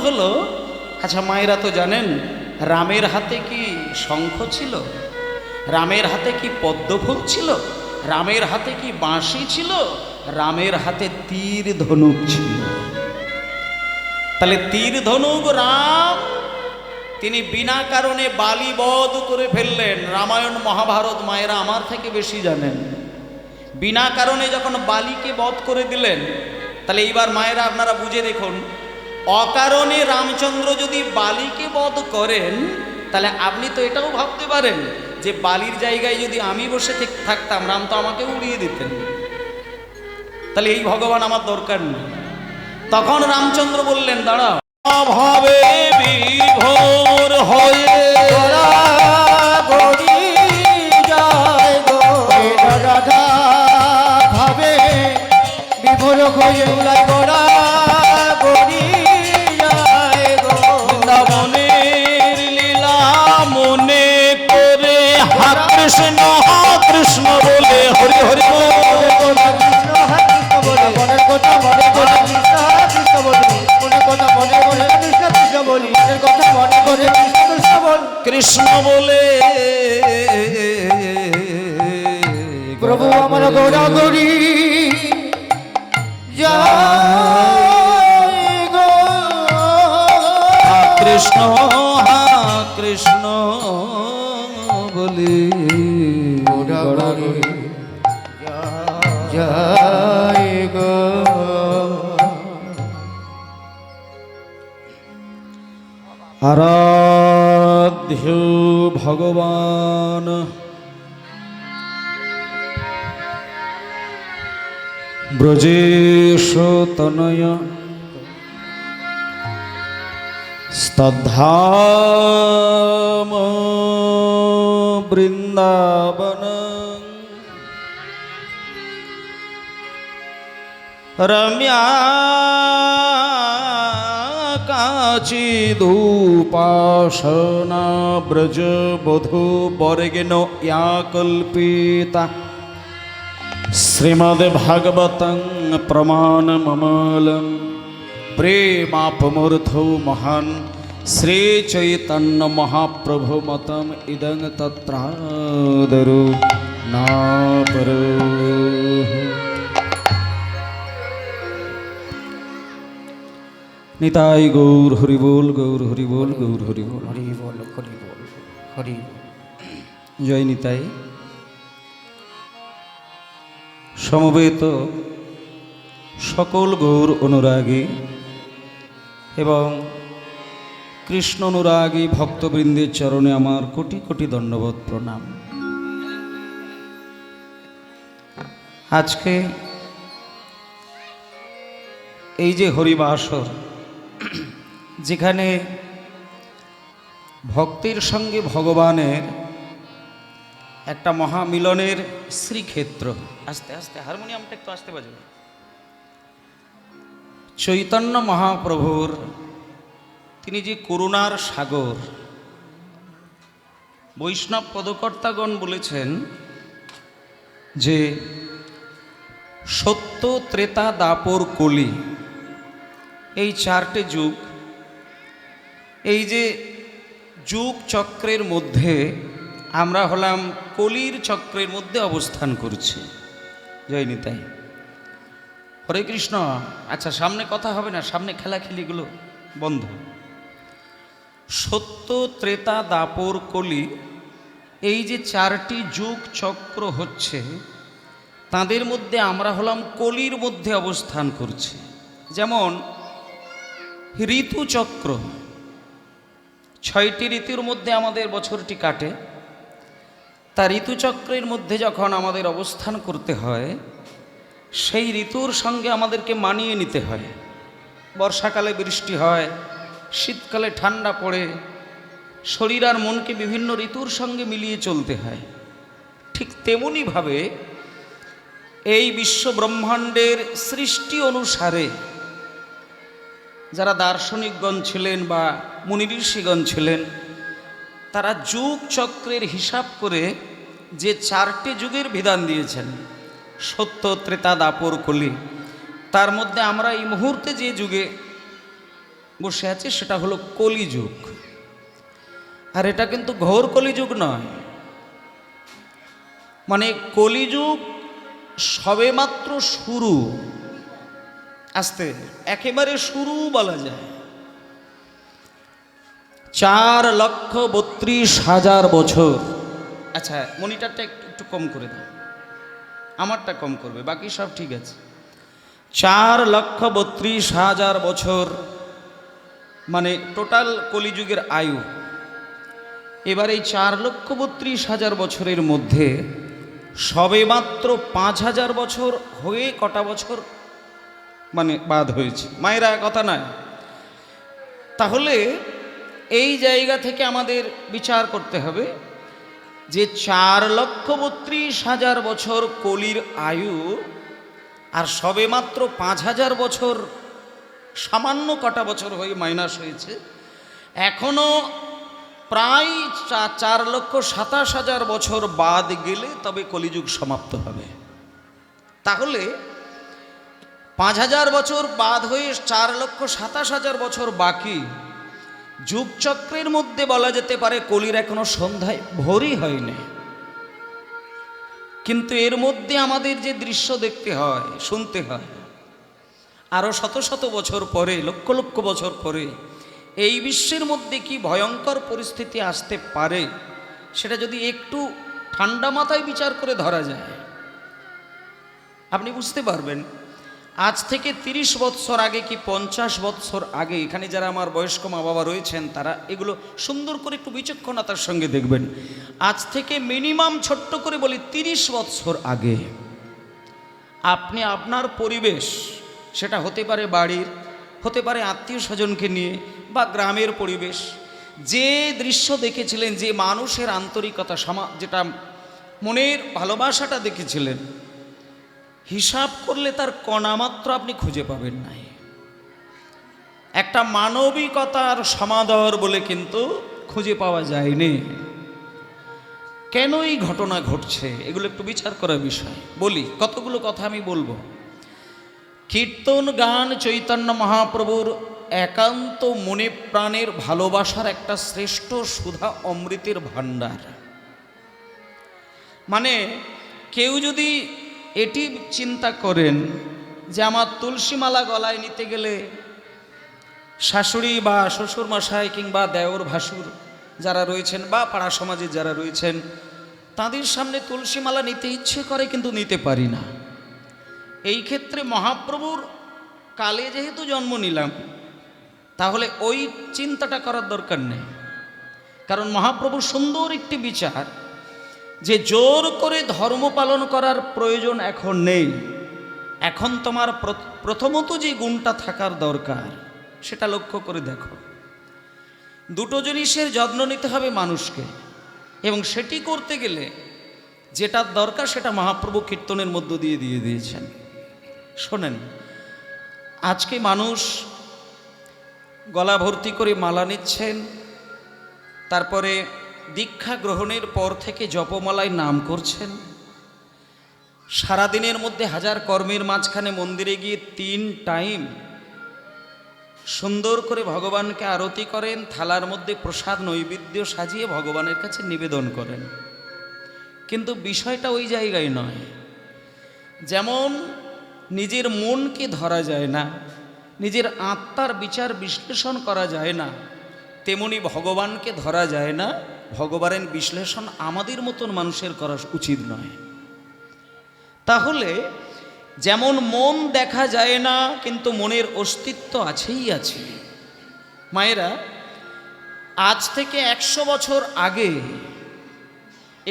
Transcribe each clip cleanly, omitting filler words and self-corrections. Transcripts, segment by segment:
হলো, আচ্ছা মায়েরা তো জানেন রামের হাতে কি শঙ্খ ছিল, রামের হাতে কি পদ্মফুল ছিল, রামের হাতে কি বাঁশি ছিল, রামের হাতে তীর ধনুক ছিল। তাহলে তীর ধনুক রাম তিনি বিনা কারণে বালি বধ করে ফেললেন। রামায়ণ মহাভারত মায়েরা আমার থেকে বেশি জানেন। বিনা কারণে যখন বালিকে বধ করে দিলেন, তাহলে এইবার মায়েরা আপনারা বুঝে দেখুন, অকারণে রামচন্দ্র যদি বালিকে বধ করেন, তাহলে আপনি তো এটাও ভাবতে পারেন যে বালির জায়গায় যদি আমি বসে থাকতাম, রাম তো আমাকে উড়িয়ে দিতেন। তাহলে এই ভগবান আমার দরকার নেই। তখন রামচন্দ্র বললেন, দাঁড়াও, ভাবে বিভোর হয়ে ভাবে বিভোর হয়ে বৃন্দাবনের লীলা মনে করে হা কৃষ্ণ বলে হরি হরি মনের কথা মনে করে কৃষ্ণ কৃষ্ণ বলি, মনের কথা মনে করে কৃষ্ণ কৃষ্ণ বলি, মনের কথা মনে করে কৃষ্ণ কৃষ্ণ বল, কৃষ্ণ বলে প্রভু আমার গৌরাগরি জয় গো কৃষ্ণ হা কৃষ্ণ বলি গৌরাগরি জয় গো। আরাধ্য ভগবান ব্রজেশ তনয় স্তদ্ধাম বৃন্দাবন রম্যা কাচিদুপাসনা ব্রজ বধূ বর্গেন ইয়া কল্পিতা শ্রীমদ্ ভাগবতং প্রমাণমমূলম প্রেমাপমূর্ধো মহান শ্রী চৈতন্য মহাপ্রভু মতম ইদং তত্রাদরু নাপরো। নিতাই গৌর হরি বল, গৌর হরি বল, গৌর হরি বল, হরি বল হরি বল হরি। জয় নিতাই। সমবেত সকল গৌর অনুরাগী এবং কৃষ্ণ অনুরাগী ভক্তবৃন্দের চরণে আমার কোটি কোটি দণ্ডবত প্রণাম। আজকে এই যে হরিবাসর, যেখানে ভক্তের সঙ্গে ভগবানের একটা মহামিলনের শ্রীক্ষেত্র। আস্তে আস্তে হারমোনিয়ামটা একটু আস্তে বাজবে। চৈতন্য মহাপ্রভুর তিনি যে করুণার সাগর, বৈষ্ণব পদকর্তাগণ বলেছেন যে সত্য ত্রেতা দাপর কলি, এই চারটে যুগ, এই যে যুগ চক্রের মধ্যে আমরা হলাম কলির চক্রের মধ্যে অবস্থান করছি। জয় নিতাই, হরে কৃষ্ণ। আচ্ছা সামনে কথা হবে না, সামনে খেলাখেলিগুলো বন্ধ। সত্য ত্রেতা দাপর কলি, এই যে চারটি যুগ চক্র হচ্ছে, তাদের মধ্যে আমরা হলাম কলির মধ্যে অবস্থান করছি। যেমন ঋতুচক্র, 6টি ঋতুর মধ্যে আমাদের বছরটি কাটে। তা ঋতুচক্রের মধ্যে যখন আমাদের অবস্থান করতে হয়, সেই ঋতুর সঙ্গে আমাদেরকে মানিয়ে নিতে হয়। বর্ষাকালে বৃষ্টি হয়, শীতকালে ঠান্ডা পড়ে, শরীর আর মনকে বিভিন্ন ঋতুর সঙ্গে মিলিয়ে চলতে হয়। ঠিক তেমনিভাবে এই বিশ্ব ব্রহ্মাণ্ডের সৃষ্টি অনুসারে যারা দার্শনিকগণ ছিলেন বা মুনি ঋষিগণ ছিলেন, তারা যুগ চক্রের হিসাব করে যে 4টি যুগের বিধান দিয়েছেন, সত্য ত্রেতা দাপর কলি, তার মধ্যে আমরা এই মুহূর্তে যে যুগে বসে আছে, সেটা হলো কলিযুগ। আর এটা কিন্তু ঘোর কলিযুগ নয়, মানে কলিযুগ সবেমাত্র শুরু, আস্তে একেবারে শুরু বলা যায়। 4,32,000 বছর। আচ্ছা, মনিটরটা একটু একটু কম করে দাও, আমারটা কম করবে, বাকি সব ঠিক আছে। 4,32,000 বছর মানে টোটাল কলিযুগের আয়ু। এবার এই 4,32,000 বছরের মধ্যে সবেমাত্র 5,000 বছর হয়ে কটা বছর মানে বাদ হয়েছে, মায়েরা কথা নয়। তাহলে এই জায়গা থেকে আমাদের বিচার করতে হবে যে 4,32,000 বছর কলির আয়ু, আর সবেমাত্র 5,000 বছর সামান্য কটা বছর হয়ে মাইনাস হয়েছে, এখনও প্রায় 4,27,000 বছর বাদ গেলে তবে কলিযুগ সমাপ্ত হবে। তাহলে 5,000 বছর বাদ হয়ে 4,27,000 বছর বাকি যুগচক্রের মধ্যে বলা যেতে পারে কলির এখনো সন্ধ্যায় ভোরই হয়নি। কিন্তু এর মধ্যে আমাদের যে দৃশ্য দেখতে হয়, শুনতে হয়, আরও শত শত বছর পরে, লক্ষ লক্ষ বছর পরে এই বিশ্বের মধ্যে কি ভয়ঙ্কর পরিস্থিতি আসতে পারে, সেটা যদি একটু ঠান্ডা মাথায় বিচার করে ধরা যায়, আপনি বুঝতে পারবেন। আজ থেকে 30 বৎসর আগে কি 50 বৎসর আগে, এখানে যারা আমার বয়স্ক মা বাবা রয়েছেন তারা এগুলো সুন্দর করে একটু বিচক্ষণতার সঙ্গে দেখবেন। আজ থেকে মিনিমাম ছোট্ট করে বলি 30 বৎসর আগে আপনি আপনার পরিবেশ, সেটা হতে পারে বাড়ির, হতে পারে আত্মীয় স্বজনকে নিয়ে বা গ্রামের পরিবেশ, যে দৃশ্য দেখেছিলেন, যে মানুষের আন্তরিকতা, যেটা মনের ভালোবাসাটা দেখেছিলেন, হিসাব করলে তার কণামাত্র আপনি খুঁজে পাবেন নাই। একটা মানবিকতার সমাদর বলে কিন্তু খুঁজে পাওয়া যায়নি। কেন এই ঘটনা ঘটছে এগুলো একটু বিচার করার বিষয়। বলি, কতগুলো কথা আমি বলবো। কীর্তন গান চৈতন্য মহাপ্রভুর একান্ত মনে প্রাণের ভালোবাসার একটা শ্রেষ্ঠ সুধা অমৃতের ভাণ্ডার। মানে কেউ যদি এটি চিন্তা করেন যে আমার তুলসীমালা গলায় নিতে গেলে শাশুড়ি বা শ্বশুর মশাই কিংবা দেওর ভাসুর যারা রয়েছেন বা পাড়া সমাজে যারা রয়েছেন তাদের সামনে তুলসীমালা নিতে ইচ্ছে করে কিন্তু নিতে পারি না, এই ক্ষেত্রে মহাপ্রভুর কালে যেহেতু জন্ম নিলাম, তাহলে ওই চিন্তাটা করার দরকার নেই। কারণ মহাপ্রভুর সুন্দর একটি বিচার যে জোর করে ধর্ম পালন করার প্রয়োজন এখন নেই। এখন তোমার প্রথমত যে গুণটা থাকার দরকার সেটা লক্ষ্য করে দেখো। দুটো জিনিসের যত্ন নিতে হবে মানুষকে, এবং সেটি করতে গেলে যেটা দরকার সেটা মহাপ্রভু কীর্তনের মধ্য দিয়ে দিয়েছেন। শোনেন, আজকে মানুষ গলা ভর্তি করে মালা নিচ্ছেন, তারপরে দীক্ষা গ্রহণের পর থেকে জপমালায় নাম করছেন, সারাদিনের মধ্যে হাজার কর্মের মাঝখানে মন্দিরে গিয়ে 3 টাইম সুন্দর করে ভগবানকে আরতি করেন, থালার মধ্যে প্রসাদ নৈবেদ্য সাজিয়ে ভগবানের কাছে নিবেদন করেন। কিন্তু বিষয়টা ওই জায়গায় নয়। যেমন নিজের মনকে ধরা যায় না, নিজের আত্মার বিচার বিশ্লেষণ করা যায় না, তেমনি ভগবানকে ধরা যায় না, ভগবানের বিশ্লেষণ আমাদের মতন মানুষের করা উচিত নয়। তাহলে যেমন মন দেখা যায় না কিন্তু মনের অস্তিত্ব আছেই আছে। মায়েরা, আজ থেকে 100 বছর আগে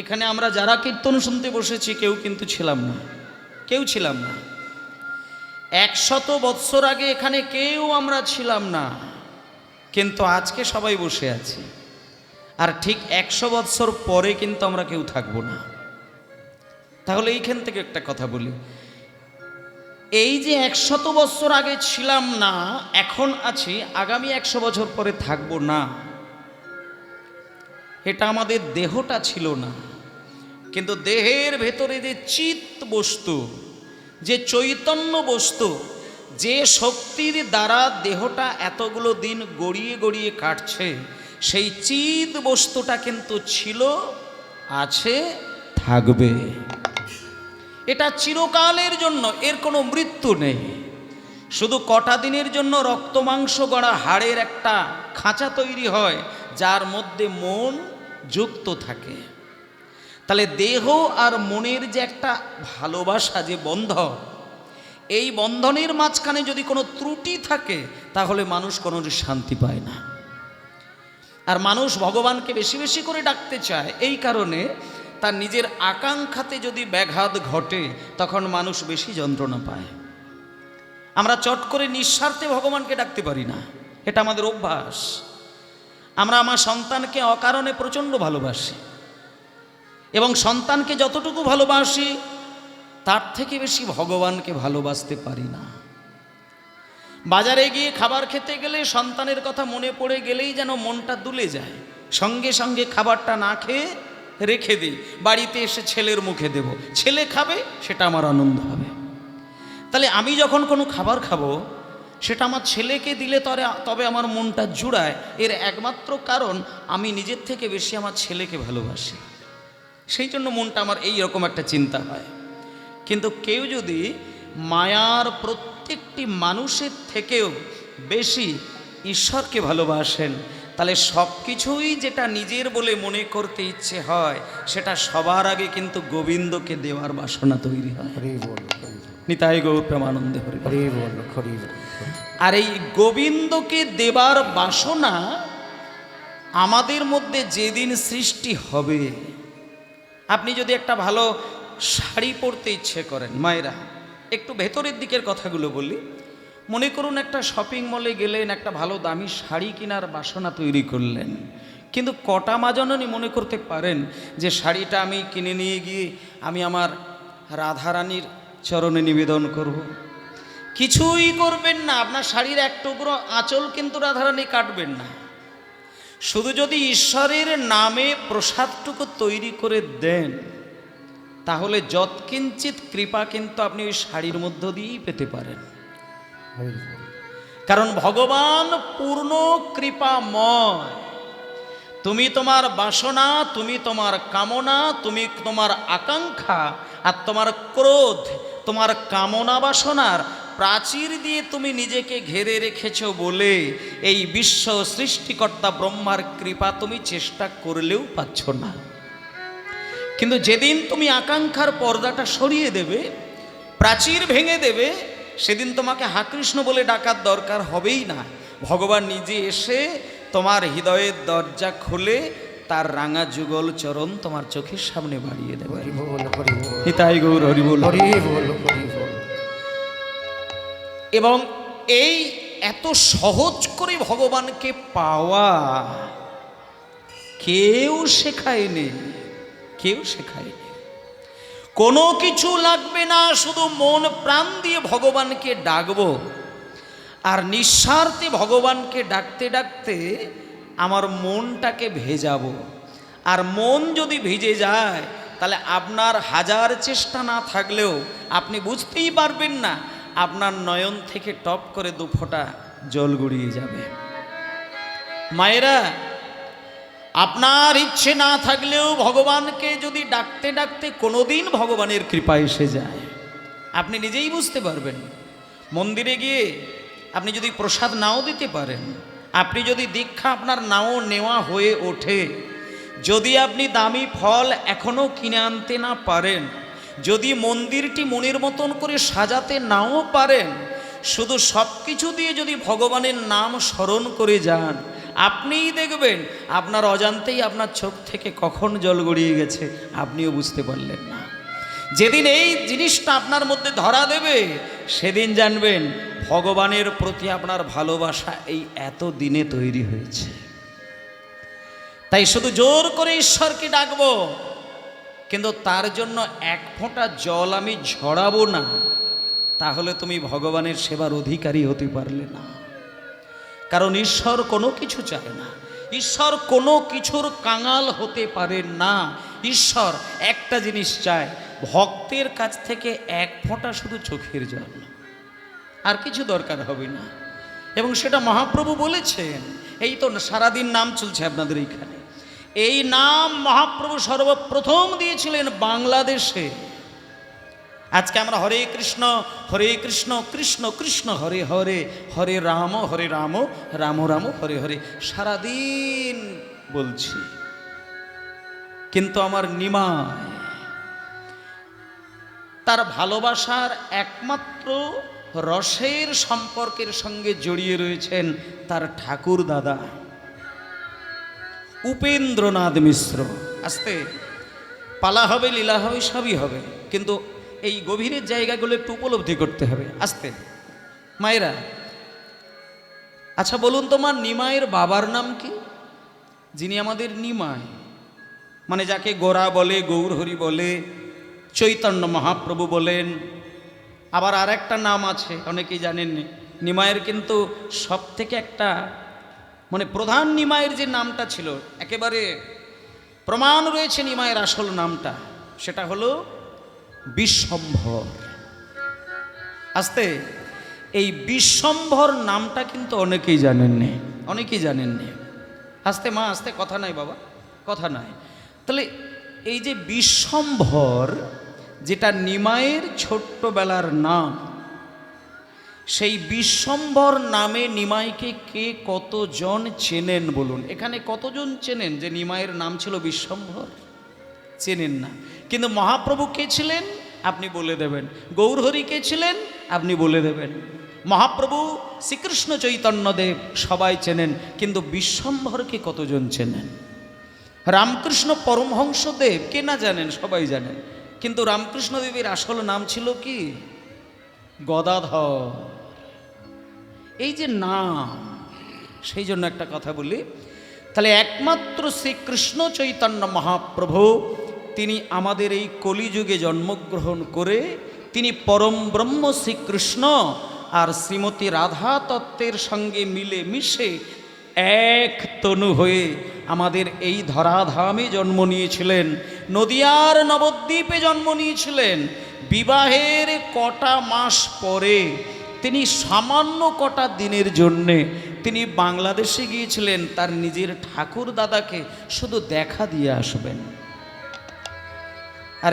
এখানে আমরা যারা কীর্তন শুনতে বসেছি কেউ কিন্তু ছিলাম না, কেউ ছিলাম না। 100 বৎসর আগে এখানে কেউ আমরা ছিলাম না, কিন্তু আজকে সবাই বসে আছি। আর ঠিক 100 বৎসর পরে কিন্তু আমরা কেউ থাকবো না। তাহলে এইখান থেকে একটা কথা বলি, এই যে 100 বৎসর আগে ছিলাম না, এখন আছি, আগামী 100 বছর পরে থাকবো না, এটা আমাদের দেহটা ছিল না। কিন্তু দেহের ভেতরে যে চিৎ বস্তু, যে চৈতন্য বস্তু, যে শক্তির দ্বারা দেহটা এতগুলো দিন গড়িয়ে গড়িয়ে কাটছে, সেই চিৎ বস্তুটা কিন্তু ছিল, আছে, থাকবে। এটা চিরকালের জন্য, এর কোনো মৃত্যু নেই। শুধু কটা দিনের জন্য রক্ত মাংস গড়া হাড়ের একটা খাঁচা তৈরি হয়, যার মধ্যে মন যুক্ত থাকে। তাহলে দেহ আর মনের যে একটা ভালোবাসা, যে বন্ধন, এই বন্ধনের মাঝখানে যদি কোনো ত্রুটি থাকে, তাহলে মানুষ কোনো শান্তি পায় না। আর মানুষ ভগবানকে বেশি বেশি করে ডাকতে চায়, এই কারণে তার নিজের আকাঙ্ক্ষাতে যদি ব্যাঘাত ঘটে, তখন মানুষ বেশি যন্ত্রণা পায়। আমরা চট করে নিঃস্বার্থে ভগবানকে ডাকতে পারি না, এটা আমাদের অভ্যাস। আমরা আমার সন্তানকে অকারণে প্রচণ্ড ভালোবাসি, এবং সন্তানকে যতটুকু ভালোবাসি তার থেকে বেশি ভগবানকে ভালোবাসতে পারি না। বাজারে গিয়ে খাবার খেতে গেলে সন্তানের কথা মনে পড়ে গেলেই যেন মনটা দুলে যায়, সঙ্গে সঙ্গে খাবারটা না খেয়ে রেখে দিই, বাড়িতে এসে ছেলের মুখে দেব, ছেলে খাবে, সেটা আমার আনন্দ হবে। তাহলে আমি যখন কোনো খাবার খাবো, সেটা আমার ছেলেকে দিলে তবে আমার মনটা জুড়ায়। এর একমাত্র কারণ আমি নিজের থেকে বেশি আমার ছেলেকে ভালোবাসি, সেই জন্য মনটা আমার এই রকম একটা চিন্তা হয়। কিন্তু কেউ যদি মায়ার প্রত্যেকটি মানুষের থেকেও বেশি ঈশ্বরকে ভালোবাসেন, তাহলে সব কিছুই যেটা নিজের বলে মনে করতে ইচ্ছে হয়, সেটা সবার আগে কিন্তু গোবিন্দকে দেওয়ার বাসনা তৈরি হয়। নিতাই গৌর প্রেমানন্দে হরি বল। আর এই গোবিন্দকে দেবার বাসনা আমাদের মধ্যে যেদিন সৃষ্টি হবে, আপনি যদি একটা ভালো শাড়ি পরতে ইচ্ছে করেন, মায়েরা একটু ভেতরের দিকের কথাগুলো বলি। মনে করুন একটা শপিং মলে গেলেন, একটা ভালো দামি শাড়ি কেনার বাসনা তৈরি করলেন, কিন্তু কটা মা জননী মনে করতে পারেন যে শাড়িটা আমি কিনে নিয়ে গিয়ে আমি আমার রাধারানীর চরণে নিবেদন করব? কিছুই করবেন না। আপনার শাড়ির এক টুকরো আঁচল কিন্তু রাধারানী কাটবেন না। শুধু যদি ঈশ্বরের নামে প্রসাদটুকু তৈরি করে দেন, তাহলে যৎকিঞ্চিত কৃপা কিন্তু আপনি ওই শাড়ির মধ্য দিয়েই পেতে পারেন। কারণ ভগবান পূর্ণ কৃপাময়। তুমি তোমার বাসনা, তুমি তোমার কামনা, তুমি তোমার আকাঙ্ক্ষা আর তোমার ক্রোধ, তোমার কামনা বাসনার প্রাচীর দিয়ে তুমি নিজেকে ঘেরে রেখেছ বলে এই বিশ্ব সৃষ্টিকর্তা ব্রহ্মার কৃপা তুমি চেষ্টা করলেও পাচ্ছ না। কিন্তু যেদিন তুমি আকাঙ্ক্ষার পর্দাটা সরিয়ে দেবে, প্রাচীর ভেঙে দেবে, সেদিন তোমাকে হা কৃষ্ণ বলে ডাকার দরকার হবেই না। ভগবান নিজে এসে তোমার হৃদয়ের দরজা খুলে তার রাঙা যুগল চরণ তোমার চোখের সামনে বাড়িয়ে দেবে। নিতাই গৌর হরি বল। এবং এই এত সহজ করে ভগবানকে পাওয়া কেউ শেখায়নি, কেউ শেখায়নি। কোনো কিছু লাগবে না, শুধু মন প্রাণ দিয়ে ভগবানকে ডাকবো। আর নিঃস্বার্থে ভগবানকে ডাকতে ডাকতে আমার মনটাকে ভেজাবো। আর মন যদি ভিজে যায়, তাহলে আপনার হাজার চেষ্টা না থাকলেও আপনি বুঝতেই পারবেন না, আপনার নয়ন থেকে টপ করে দুফোঁটা জল গড়িয়ে যাবে। মায়েরা, আপনার ইচ্ছে না থাকলেও ভগবানকে যদি ডাকতে ডাকতে কোনোদিন ভগবানের কৃপা এসে যায়, আপনি নিজেই বুঝতে পারবেন। মন্দিরে গিয়ে আপনি যদি প্রসাদ নাও দিতে পারেন, আপনি যদি দীক্ষা আপনার নাও নেওয়া হয়ে ওঠে, যদি আপনি দামি ফল এখনও কিনে আনতে না পারেন, যদি মন্দিরটি মনের মতন করে সাজাতে নাও পারেন, শুধু সব কিছু দিয়ে যদি ভগবানের নাম স্মরণ করে যান, আপনিই দেখবেন আপনার অজান্তেই আপনার চোখ থেকে কখন জল গড়িয়ে গেছে আপনিও বুঝতে পারলেন না। যেদিন এই জিনিসটা আপনার মধ্যে ধরা দেবে, সেদিন জানবেন ভগবানের প্রতি আপনার ভালোবাসা এই এত দিনে তৈরি হয়েছে। তাই শুধু জোর করে ঈশ্বরকে ডাকবো, কিন্তু তার জন্য এক ফোঁটা জল আমি ঝরাবো না, তাহলে তুমি ভগবানের সেবার অধিকারী হতে পারলে না। কারণ ঈশ্বর কোনো কিছু চায় না, ঈশ্বর কোনো কিছুর কাঙাল হতে পারে না। ঈশ্বর একটা জিনিস চায়, ভক্তের কাছ থেকে এক ফোঁটা শুধু চোখের জল। আর কিছু দরকার হবে না। এবং সেটা মহাপ্রভু বলেছেন। এই তো সারাদিন নাম চলছে আপনাদের এইখানে। এই নাম মহাপ্রভু সর্বপ্রথম দিয়েছিলেন বাংলাদেশে। আজকে আমরা হরে কৃষ্ণ কৃষ্ণ কৃষ্ণ হরে হরে, হরে রাম রাম রাম হরে হরে সারাদিন বলছি। কিন্তু আমার নিমাই তার ভালোবাসার একমাত্র রসের সম্পর্কের সঙ্গে জড়িয়ে রয়েছেন তার ঠাকুর দাদা উপেন্দ্রনাথ মিশ্র। আস্তে পালা হবে, লীলা হবে, সবই হবে, কিন্তু এই গভীরের জায়গাগুলো একটু উপলব্ধি করতে হবে। আস্তে মায়েরা, আচ্ছা বলুন তোমার নিমাইয়ের বাবার নাম কি? যিনি আমাদের নিমাই, মানে যাকে গোরা বলে, গৌরহরি বলে, চৈতন্য মহাপ্রভু বলেন। আবার আর একটা নাম আছে, অনেকেই জানেননি। নিমাইয়ের কিন্তু সব থেকে একটা মানে প্রধান নিমাইয়ের যে নামটা ছিল, একেবারে প্রমাণ রয়েছে নিমাইয়ের আসল নামটা, সেটা হলো বিশ্বম্ভর। আস্তে এই বিশ্বম্ভর নামটা কিন্তু অনেকেই জানেননি, অনেকেই জানেননি। আস্তে মা, আস্তে, কথা নাই বাবা, কথা নাই। তাহলে এই যে বিশ্বম্ভর, যেটা নিমাইয়ের ছোট্টবেলার নাম, সেই বিশ্বম্ভর নামে নিমাইকে কে কতজন চেনেন বলুন? এখানে কতজন চেনেন যে নিমাইয়ের নাম ছিল বিশ্বম্ভর? চেনেন না। কিন্তু মহাপ্রভু কে ছিলেন আপনি বলে দেবেন, গৌরহরি কে ছিলেন আপনি বলে দেবেন, মহাপ্রভু শ্রীকৃষ্ণ চৈতন্যদেব সবাই চেনেন, কিন্তু বিশ্বম্ভরকে কতজন চেনেন? রামকৃষ্ণ পরমহংসদেব কে না জানেন? সবাই জানেন। কিন্তু রামকৃষ্ণ দেবের আসল নাম ছিল কি? গদাধর। এই যে নাম, সেই জন্য একটা কথা বলি। তাহলে একমাত্র শ্রীকৃষ্ণ চৈতন্য মহাপ্রভু, তিনি আমাদের এই কলিযুগে জন্মগ্রহণ করে তিনি পরম ব্রহ্ম শ্রীকৃষ্ণ আর শ্রীমতী রাধা তত্ত্বের সঙ্গে মিলে মিশে এক তনু হয়ে আমাদের এই ধরাধামে জন্ম নিয়েছিলেন, নদিয়ার নবদ্বীপে জন্ম নিয়েছিলেন। বিবাহের কটা মাস পরে তিনি সামান্য কটা দিনের জন্যে তিনি বাংলাদেশে গিয়েছিলেন তার নিজের ঠাকুর দাদাকে শুধু দেখা দিয়ে আসবেন। আর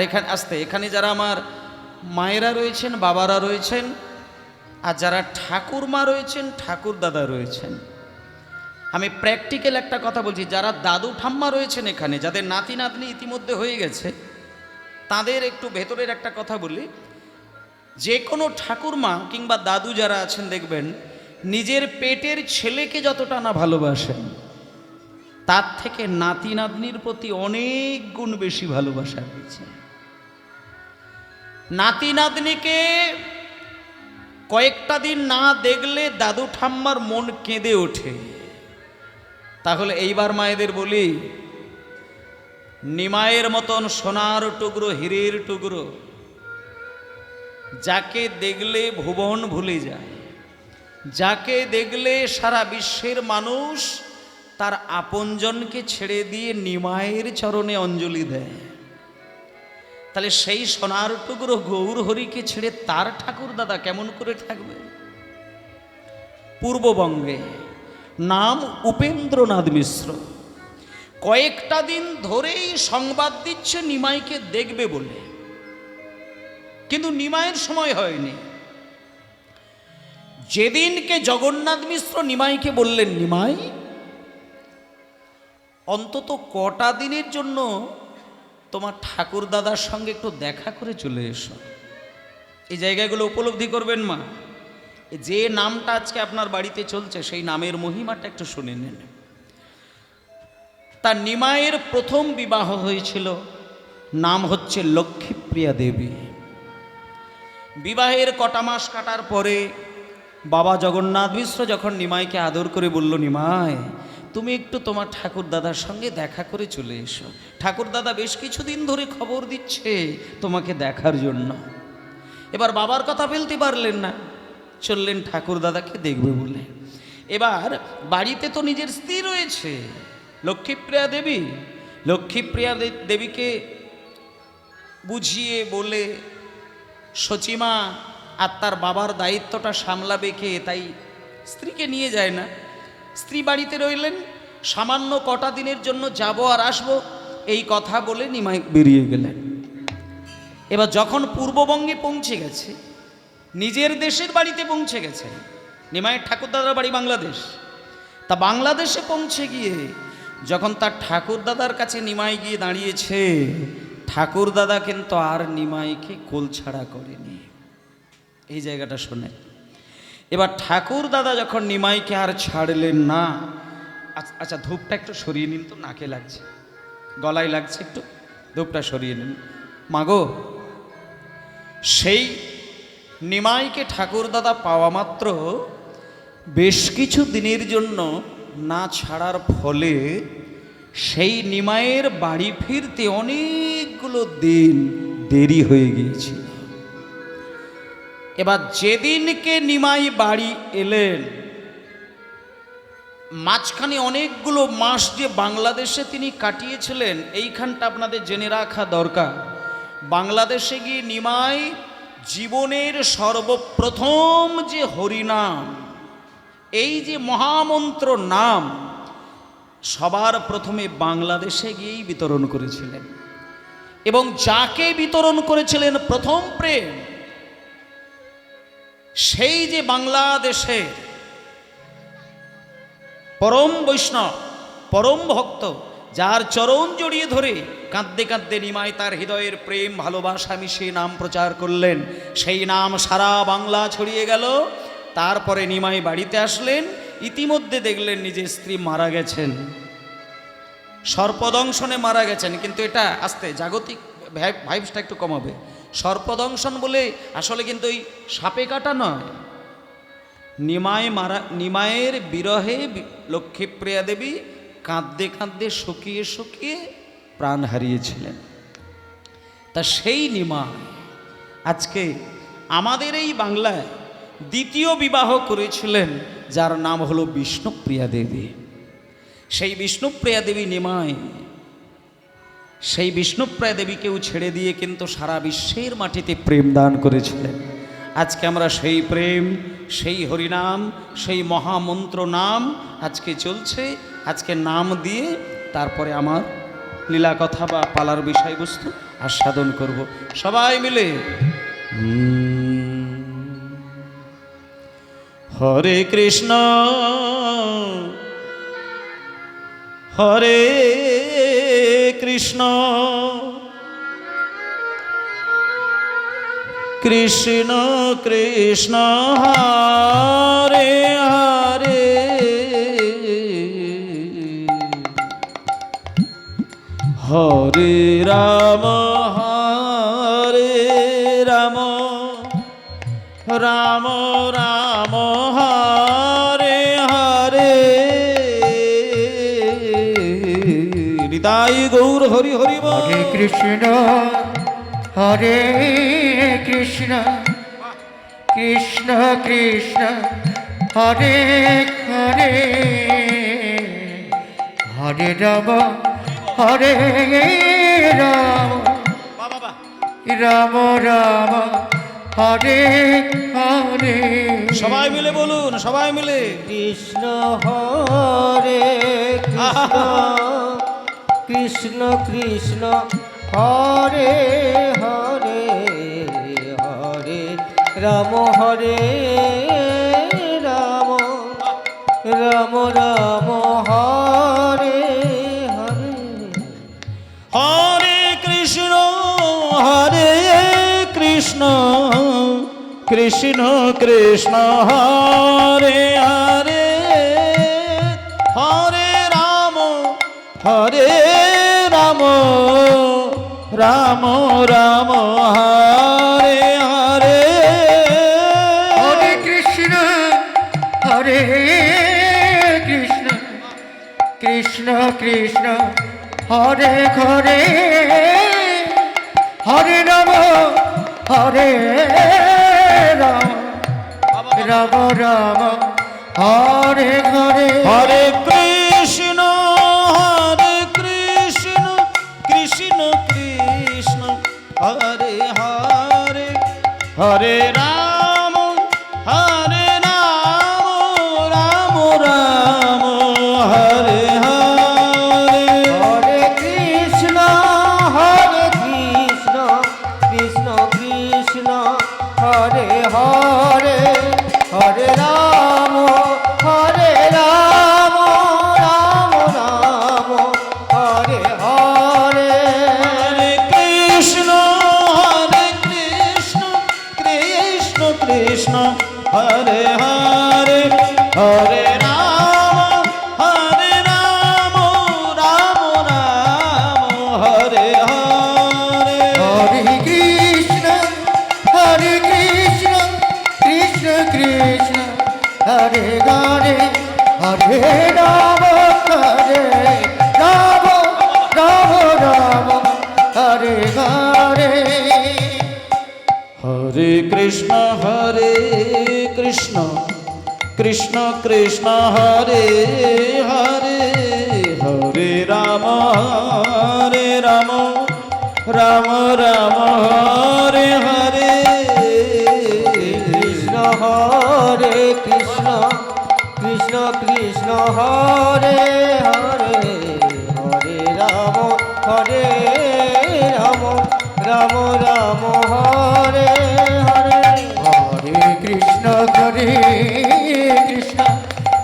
এখানে যারা আমার মায়েরা রয়েছেন, বাবারা রয়েছেন, আর যারা ঠাকুরমা রয়েছেন, ঠাকুর দাদা রয়েছেন, আমি প্র্যাকটিক্যাল একটা কথা বলছি। যারা দাদু ঠাম্মা রয়েছেন এখানে, যাদের নাতি নাতনি ইতিমধ্যে হয়ে গেছে, তাদের একটু ভেতরের একটা কথা বলি। যে কোনো ঠাকুরমা কিংবা দাদু যারা আছেন, দেখবেন নিজের পেটের ছেলেকে যতটা না ভালোবাসেন, তার থেকে নাতি নাতনির প্রতি অনেক গুণ বেশি ভালোবাসা রয়েছে। নাতি নাতনিকে কয়েকটা দিন না দেখলে দাদু ঠাম্মার মন কেঁদে ওঠে। তাহলে এইবার মায়েদের বলি, নিমাইয়ের মতন সোনার টুকরো, হীরের টুকরো, যাকে দেখলে ভুবন ভুলে যায়, যাকে দেখলে সারা বিশ্বের মানুষ তার আপনজনকে ছেড়ে দিয়ে নিমাইয়ের চরণে অঞ্জলি দেয়, তাহলে সেই সোনার টুকরো গৌরহরিকে ছেড়ে তার ঠাকুর দাদা কেমন করে থাকবে? পূর্ববঙ্গে, নাম উপেন্দ্রনাথ মিশ্র, কয়েকটা দিন ধরেই সংবাদ দিচ্ছে নিমাইকে দেখবে বলে, কিন্তু নিমাইয়ের সময় হয়নি। যেদিনকে জগন্নাথ মিশ্র নিমাইকে বললেন, নিমাই অন্তত কটা দিনের জন্য তোমার ঠাকুর দাদার সঙ্গে একটু দেখা করে চলে এসো। এই জায়গাগুলো উপলব্ধি করবেন মা। যে নামটা আজকে আপনার বাড়িতে চলছে, সেই নামের মহিমাটা একটু শুনে নেন। তার নিমাইয়ের প্রথম বিবাহ হয়েছিল, নাম হচ্ছে লক্ষ্মীপ্রিয়া দেবী। বিবাহের কটা মাস কাটার পরে বাবা জগন্নাথ মিশ্র যখন নিমাইকে আদর করে বলল, নিমাই তুমি একটু তোমার ঠাকুর দাদার সঙ্গে দেখা করে চলে এসো। ঠাকুর দাদা বেশ কিছুদিন ধরে খবর দিচ্ছে তোমাকে দেখার জন্য। এবার বাবার কথা ফেলতে পারলেন না, চললেন ঠাকুর দাদাকে দেখবে বলে। এবার বাড়িতে তো নিজের স্ত্রী রয়েছে লক্ষ্মীপ্রিয়া দেবী। লক্ষ্মীপ্রিয়া দেবীকে বুঝিয়ে বলে, সচিমা আর তার বাবার দায়িত্বটা সামলাবে কে, তাই স্ত্রীকে নিয়ে যায় না। স্ত্রী বাড়িতে রইলেন, সামান্য কটা দিনের জন্য যাব আর আসবো এই কথা বলে নিমাই বেরিয়ে গেলেন। এবার যখন পূর্ববঙ্গে পৌঁছে গেছে, নিজের দেশের বাড়িতে পৌঁছে গেছেন, নিমাইয়ের ঠাকুরদাদার বাড়ি বাংলাদেশ, তা বাংলাদেশে পৌঁছে গিয়ে যখন তার ঠাকুরদাদার কাছে নিমাই গিয়ে দাঁড়িয়েছে, ঠাকুরদাদা কিন্তু আর নিমাইকে কোল ছাড়া করেনি। এই জায়গাটা শোনে। এবার ঠাকুরদাদা যখন নিমাইকে আর ছাড়লেন না, আচ্ছা ধূপটা একটু সরিয়ে নিন তো, নাকে লাগছে, গলায় লাগছে, একটু ধূপটা সরিয়ে নিন। মাগো, সেই নিমাইকে ঠাকুরদাদা পাওয়া মাত্র বেশ কিছু দিনের জন্য না ছাড়ার ফলে সেই নিমাইয়ের বাড়ি ফিরতে অনেকগুলো দিন দেরি হয়ে গিয়েছিল। এবার যেদিনকে নিমাই বাড়ি এলেন, মাঝখানে অনেকগুলো মাস যে বাংলাদেশে তিনি কাটিয়েছিলেন, এইখানটা আপনাদের জেনে রাখা দরকার। বাংলাদেশে গিয়ে নিমাই জীবনের সর্বপ্রথম যে হরিনাম, এই যে মহামন্ত্র নাম, সবার প্রথমে বাংলাদেশে গিয়েই বিতরণ করেছিলেন। এবং যাকে বিতরণ করেছিলেন প্রথম প্রেম, সেই যে বাংলাদেশে পরম বৈষ্ণব, পরম ভক্ত, যার চরণ জড়িয়ে ধরে কাঁদতে কাঁদতে নিমাই তার হৃদয়ের প্রেম ভালোবাসা মিশিয়ে নাম প্রচার করলেন, সেই নাম সারা বাংলা ছড়িয়ে গেল। তারপরে নিমাই বাড়িতে আসলেন, ইতিমধ্যে দেখলেন নিজের স্ত্রী মারা গেছেন, সর্পদংশনে মারা গেছেন। কিন্তু এটা আস্তে জাগতিক ভাইবসটা একটু কমাবে। সর্পদংশন বলে আসলে কিন্তু ওই সাপে কাটা নয়। নিমাইয়ের বিরহে লক্ষ্মীপ্রিয়া দেবী কাঁদতে কাঁদতে শুকিয়ে শুকিয়ে প্রাণ হারিয়েছিলেন। তা সেই নিমাই আজকে আমাদের এই বাংলায় দ্বিতীয় বিবাহ করেছিলেন, যার নাম হলো বিষ্ণুপ্রিয়া দেবী। সেই বিষ্ণুপ্রিয়া দেবী নিমাই, সেই বিষ্ণুপ্রিয়া দেবীকেও ছেড়ে দিয়ে কিন্তু সারা বিশ্বের মাটিতে প্রেম দান করেছিলেন। আজকে আমরা সেই প্রেম, সেই হরিনাম, সেই মহামন্ত্র নাম আজকে চলছে। আজকে নাম দিয়ে তারপরে আমার লীলা কথা বা পালার বিষয়বস্তু আস্বাদন করব সবাই মিলে। হরে কৃষ্ণ হরে কৃষ্ণ কৃষ্ণ কৃষ্ণ হরে হরে হরে রাম হরে রাম রাম রাম হরে হরে। নিতাই গৌর হরি হরি বল। হরে কৃষ্ণ হরে কৃষ্ণ কৃষ্ণ কৃষ্ণ হরে হরে হরে রাম হরে রাম রাম রাম হরে হরে। সবাই মিলে বলুন, সবাই মিলে। কৃষ্ণ হরে কৃষ্ণ কৃষ্ণ হরে হরে হরে রাম হরে রাম রাম রাম হরে হরে। হরে কৃষ্ণ হরে কৃষ্ণ কৃষ্ণ কৃষ্ণ হরে হরে হরে রাম রাম রাম হরে হরে। হরে কৃষ্ণ হরে কৃষ্ণ কৃষ্ণ কৃষ্ণ হরে হরে হরে রাম হরে রাম রাম রাম হরে হরে। হরে কৃষ্ণ কৃষ্ণ কৃষ্ণ হরে হরে হরে রাম রাম হরে রাম রাম রাম হরে হরে হরে কৃষ্ণ কৃষ্ণ কৃষ্ণ হরে হরে হরে রাম রাম রাম হরে হরে কৃষ্ণ হরে কৃষ্ণ কৃষ্ণ কৃষ্ণ হরে হরে হরে রাম রাম রাম হরে হরে হরে কৃষ্ণ হরে কৃষ্ণ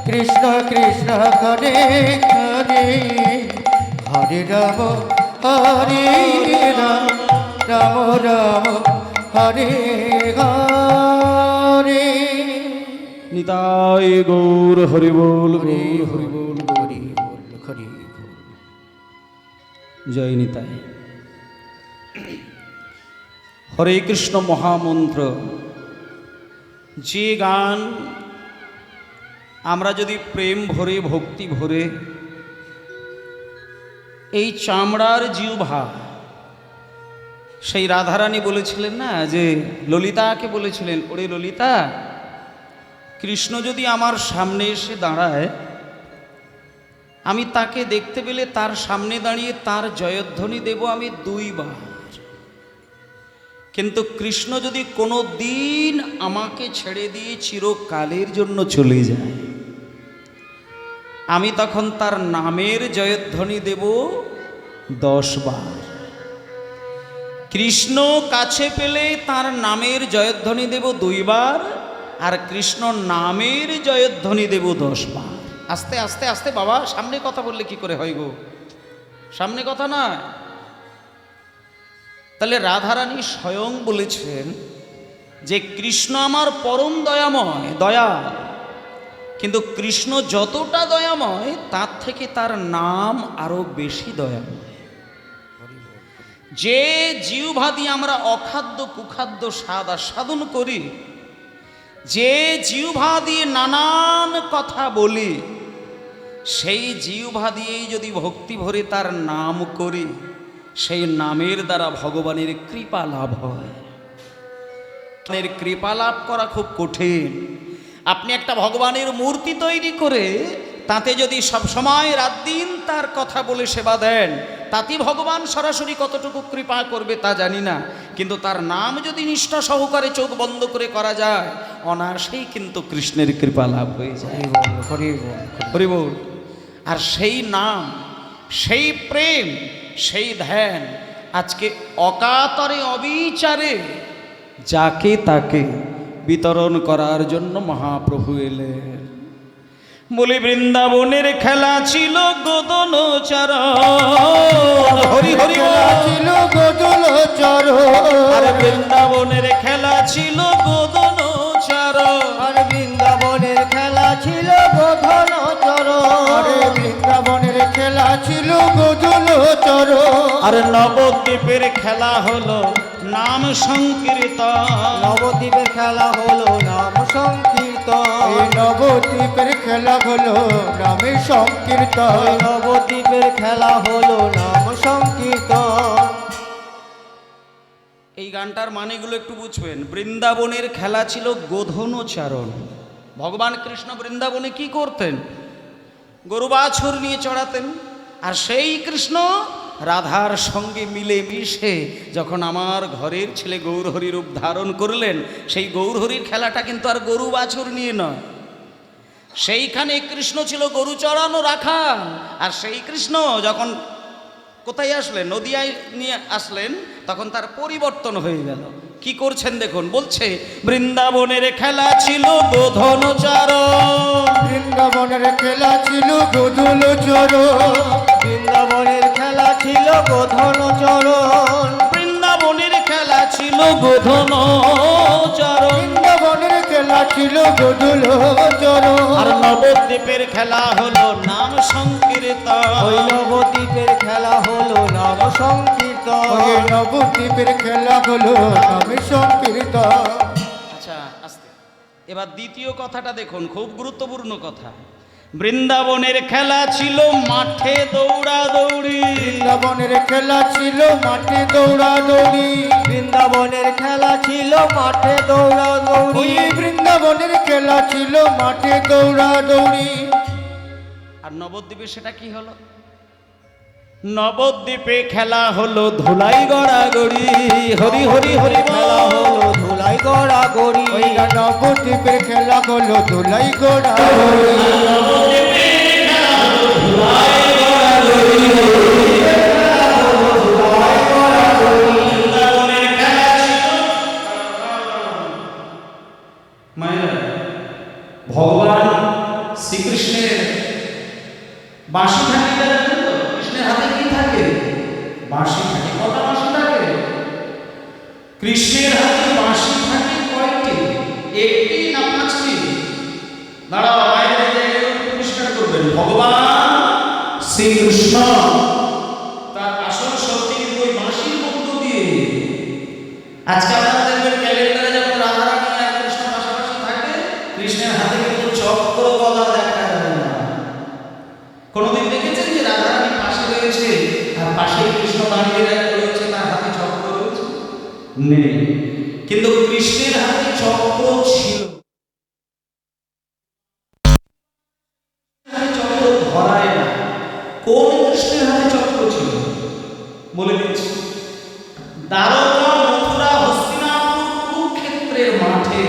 কৃষ্ণ কৃষ্ণ হরে হরে হরে রাম রাম রাম হরে হরে নিতাই গৌর হরি বল গৌর হরি বল হরি বল হরি বল জয় নিতাই। হরে কৃষ্ণ মহামন্ত্র, যে গান আমরা যদি প্রেম ভরে ভক্তি ভরে এই চামড়ার জিহ্বা, সেই রাধারানী বলেছিলেন না, যে ললিতাকে বলেছিলেন, ওরে ললিতা, কৃষ্ণ যদি আমার সামনে এসে দাঁড়ায়, আমি তাকে দেখতে পেলে তার সামনে দাঁড়িয়ে তার জয়ধ্বনি দেব আমি 2 বার। কিন্তু কৃষ্ণ যদি কোনো দিন আমাকে ছেড়ে দিয়ে চিরকালের জন্য চলে যায়, আমি তখন তার নামের জয়ধ্বনি দেব 10 বার। কৃষ্ণ কাছে পেলে তার নামের জয়ধ্বনি দেব 2 বার, আর কৃষ্ণ নামের জয়ধ্বনি দেব 10 বার। আস্তে আস্তে আস্তে বাবা, সামনে কথা বললে কি করে হয় গো, সামনে কথা না। তাহলে রাধারানী স্বয়ং বলেছেন যে কৃষ্ণ আমার পরম দয়াময়, দয়া, কিন্তু কৃষ্ণ যতটা দয়াময় তার থেকে তার নাম আরো বেশি দয়াময়। যে জিহ্বা দিয়ে আমরা অখাদ্য কুখাদ্য স্বাদ আস্বাদন করি, যে জিহ্বা দিয়ে নানান কথা বলি, সেই জিহ্বা দিয়েই যদি ভক্তি ভরে তার নাম করি, সেই নামের দ্বারা ভগবানের কৃপা লাভ হয়। কৃপা লাভ করা খুব কঠিন। আপনি একটা ভগবানের মূর্তি তৈরি করে তাতে যদি সব সময় রাত দিন তার কথা বলে সেবা দেন, তাতে ভগবান সরাসরি কতটুকু কৃপা করবে তা জানি না, কিন্তু তার নাম যদি নিষ্ঠা সহকারে চোখ বন্ধ করে করা যায়, অনায়াসেই কিন্তু কৃষ্ণের কৃপা লাভ হয়ে যায়। হরি বল। আর সেই নাম, সেই প্রেম, সেই ধ্যান আজকে অকাতরে অবিচারে যাকে তাকে বিতরণ করার জন্য মহাপ্রভু এলেন। বলি বৃন্দাবনের খেলা ছিল গোদন চরণ, হরি হরি ছিল গোদল চরণ, আর বৃন্দাবনের খেলা ছিল গোদন চরণ, আর বৃন্দাবনের খেলা ছিল গোধন চরণ, বৃন্দাবনের খেলা ছিল গোধন চরণ, আর নবদ্বীপের খেলা হলো নাম সংকীর্তন, নবদ্বীপের খেলা হলো নাম সংকীর্তন, নবদ্বীপের খেলা হলো নামে সংকীর্তন, নবদ্বীপের খেলা হলো নাম সংকীর্তন। এই গানটার মানেগুলো একটু বুঝবেন। বৃন্দাবনের খেলা ছিল গোধনোচারণ। ভগবান কৃষ্ণ বৃন্দাবনে কি করতেন? গরু বাছুর নিয়ে চড়াতেন। আর সেই কৃষ্ণ রাধার সঙ্গে মিলে মিশে যখন আমার ঘরের ছেলে গৌরহরি রূপ ধারণ করলেন, সেই গৌরহরির খেলাটা কিন্তু আর গরু বাছুর নিয়ে নয়। সেইখানে কৃষ্ণ ছিল গরু চড়ানো রাখা। আর সেই কৃষ্ণ যখন কোথায় আসলেন, নদিয়ায় নিয়ে আসলেন, তখন তার পরিবর্তন হয়ে গেল। কি করছেন দেখুন, বলছে বৃন্দাবনের খেলা ছিল গোধনোচারণ, বৃন্দাবনের খেলা ছিল গোধন চরণ, বৃন্দাবনের খেলা ছিল গোধন চরণ, বৃন্দাবনের খেলা ছিল গোধনোচারণ, বৃন্দাবনের খেলা ছিল গোধন চরণ, আর নবদ্বীপের খেলা হলো নাম সংকীর্তন, ওই নবদ্বীপের খেলা হলো নাম সংকীর্তন, ওই নবদ্বীপের খেলা হলো নাম সংকীর্তন। আচ্ছা আস্তে, এবার দ্বিতীয় কথাটা দেখুন, খুব গুরুত্বপূর্ণ কথা। বৃন্দাবনের খেলা ছিল মাঠে দৌড়াদৌড়ি, বৃন্দাবনের খেলা ছিল মাঠে দৌড়াদৌড়ি, বৃন্দাবনের খেলা ছিল মাঠে দৌড়াদৌড়ি, বৃন্দাবনের খেলা ছিল মাঠে দৌড়াদৌড়ি। আর নবদ্বীপে সেটা কি হলো? নবদ্বীপে খেলা হলো ধুলাই গড়াগড়ি, হরি হরি হরি খেলা হলো ধুলাই গড়াগড়ি, নবদ্বীপের খেলা হলো ধুলাই গড়াগড়ি, নবদ্বীপে খেলা হলো ধুলাই গড়াগড়ি, বৃন্দাবনের খেলা ছিল। মায়েরা, ভগবান শ্রীকৃষ্ণের বাঁশি থাকে, জানেন তো? কৃষ্ণের হাতে কি থাকে? বাঁশি থাকে। কটা বাঁশি থাকে? কৃষ্ণের হাতে বাঁশি থাকে কয়টি? একটি না পাঁচটি? দাঁড়াও, মায়ের জায়গায় পরিষ্কার করবেন। ভগবান শ্রীকৃষ্ণ তার আসল শক্তি কিন্তু ওই বাঁশির মধ্য দিয়ে। আজকে আপনারা দেখবেন ক্যালেন্ডারে যখন রাধারানী আর কৃষ্ণ পাশাপাশি থাকে, কৃষ্ণের হাতে কিন্তু চক্র গদা দেখা যায় না। কোনদিন দেখেছেন যে রাধারানী পাশে রয়েছে আর পাশে কৃষ্ণ দাঁড়িয়ে রয়েছে, তার হাতে চক্র রয়েছে? নেই। কিন্তু কৃষ্ণের হাতে চক্র ছিল। চক্র ধরায় না। কোন কৃষ্ণের হাতে চক্র ছিল বলে দিচ্ছি। দ্বারকা, মথুরা, হস্তিনাপুর, কুরুক্ষেত্রের মাঠে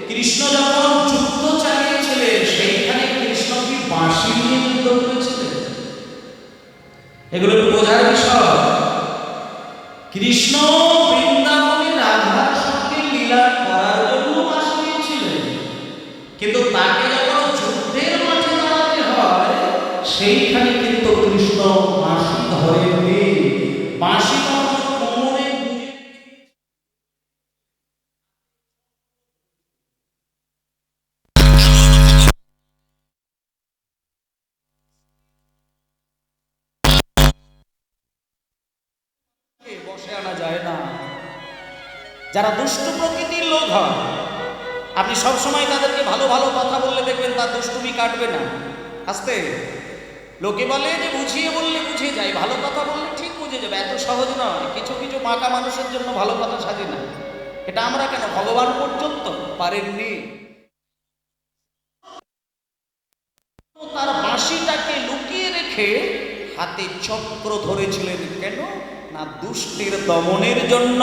কৃষ্ণ যখন যুদ্ধ চালিয়েছিলেন, সেইখানে কৃষ্ণ কি বাঁশি নিয়ে যুদ্ধ করেছিলেন? এগুলো একটু বোঝার বিষয়। কৃষ্ণ বৃন্দাবনে রাধার সঙ্গে লীলা করার জন্য বাঁশি নিয়েছিলেন, কিন্তু তাকে যখন যুদ্ধের মাঠে দাঁড়াতে হয়, সেইখানে কিন্তু কৃষ্ণ বাঁশি ধরেননি। বাঁশি তখন কোমরে গুঁজে বসে আনা যায় না। যারা দুষ্ট প্রকৃতির লোক হয়, আপনি সবসময় তাদেরকে ভালো ভালো কথা বললে দেখবেন তার দুষ্টুমি কাটবে না। আস্তে লোকে বলে যে বুঝিয়ে বললে বুঝে যায়, ভালো কথা বললে ঠিক বুঝে যাবে। এত সহজ নয়। কিছু কিছু বাঁকা মানুষের জন্য ভালো কথা সাজে না। এটা আমরা কেন, ভগবান পর্যন্ত পারেননি। তার বাঁশিটাকে লুকিয়ে রেখে হাতে চক্র ধরেছিলেন। কেন না, দুষ্টের দমনের জন্য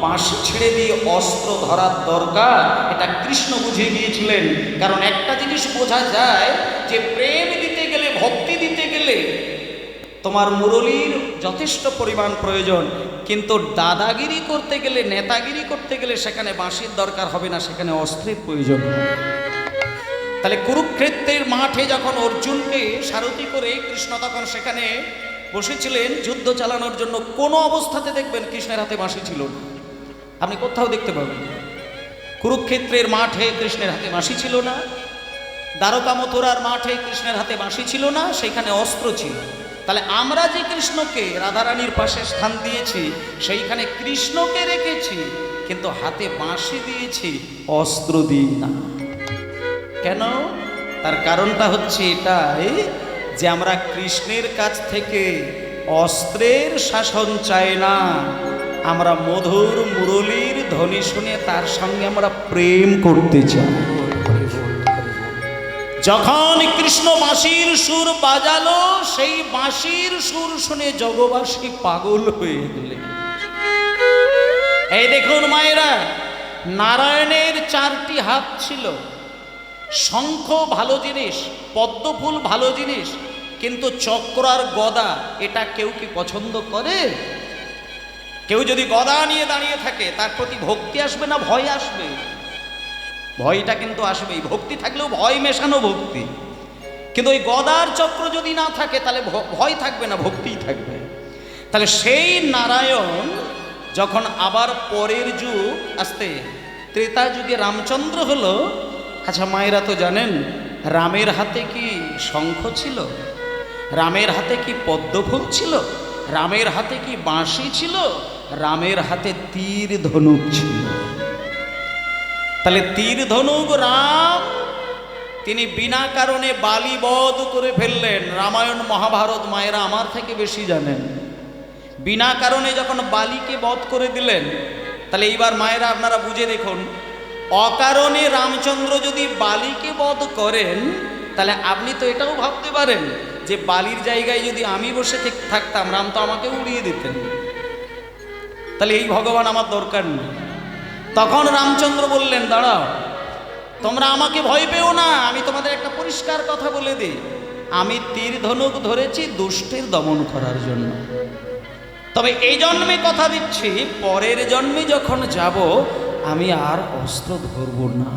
বাঁশি ছেড়ে দিয়ে অস্ত্র ধরার দরকার, এটা কৃষ্ণ বুঝে গিয়েছিলেন। কারণ একটা জিনিস বোঝা যায় যে প্রেম দিতে গেলে, ভক্তি দিতে গেলে তোমার মুরলীর যথেষ্ট পরিমাণ প্রয়োজন, কিন্তু দাদাগিরি করতে গেলে, নেতাগিরি করতে গেলে সেখানে বাঁশির দরকার হবে না, সেখানে অস্ত্রের প্রয়োজন হবে। তাহলে কুরুক্ষেত্রের মাঠে যখন অর্জুনকে সারথি করে কৃষ্ণ তখন সেখানে বসেছিলেন যুদ্ধ চালানোর জন্য, কোনো অবস্থাতে দেখবেন কৃষ্ণের হাতে বাঁশি ছিল না। আপনি কোথাও দেখতে পাবেন কুরুক্ষেত্রের মাঠে কৃষ্ণের হাতে বাঁশি ছিল না, দ্বারকা মথুরার মাঠে কৃষ্ণের হাতে বাঁশি ছিল না, সেখানে অস্ত্র ছিল। তাহলে আমরা যে কৃষ্ণকে রাধারানীর পাশে স্থান দিয়েছি, সেইখানে কৃষ্ণকে রেখেছি, কিন্তু হাতে বাঁশি দিয়েছি, অস্ত্র দিই না। কেন? তার কারণটা হচ্ছে এটাই যে আমরা কৃষ্ণের কাছ থেকে অস্ত্রের শাসন চাই না, আমরা মধুর মুরলীর ধ্বনি শুনে তার সঙ্গে আমরা প্রেম করতে চাই। যখন কৃষ্ণ বাঁশির সুর বাজালো, সেই বাঁশির সুর শুনে জগবাসী পাগল হয়ে গেলেন। এই দেখুন মায়েরা, নারায়ণের 4টি হাত ছিল। শঙ্খ ভালো জিনিস, পদ্মফুল ভালো জিনিস, কিন্তু চক্র আর গদা এটা কেউ কি পছন্দ করে? কেউ যদি গদা নিয়ে দাঁড়িয়ে থাকে, তার প্রতি ভক্তি আসবে না ভয় আসবে? ভয়টা কিন্তু আসবেই। ভক্তি থাকলেও ভয় মেশানো ভক্তি। কিন্তু ওই গদার চক্র যদি না থাকে, তাহলে ভয় থাকবে না, ভক্তিই থাকবে। তাহলে সেই নারায়ণ যখন আবার পরের যুগ আসতে, ত্রেতা যুগে রামচন্দ্র হলো। আচ্ছা মায়েরা তো জানেন, রামের হাতে কি শঙ্খ ছিল? রামের হাতে কি পদ্মফুল ছিল? রামের হাতে কি বাঁশি ছিল? রামের হাতে তীর ধনুক ছিল। তাহলে তীর ধনুক রাম, তিনি বিনা কারণে বালি বধ করে ফেললেন। রামায়ণ মহাভারত মায়েরা আমার থেকে বেশি জানেন। বিনা কারণে যখন বালিকে বধ করে দিলেন, তাহলে এইবার মায়েরা আপনারা বুঝে দেখুন, অকারণে রামচন্দ্র যদি বালিকে বধ করেন, তাহলে আপনি তো এটাও ভাবতে পারেন যে বালির জায়গায় যদি আমি বসে থাকতাম, রাম তো আমাকে উড়িয়ে দিতেন। তাহলে এই ভগবান আমার দরকার নেই। তখন রামচন্দ্র বললেন, দাঁড়াও, তোমরা আমাকে ভয় পেও না, আমি তোমাদের একটা পরিষ্কার কথা বলে দিই, আমি তীর ধনুক ধরেছি দুষ্টের দমন করার জন্য। তবে এই জন্মে কথা দিচ্ছি, পরের জন্মে যখন যাব আমি আর অস্ত্র ধরব না।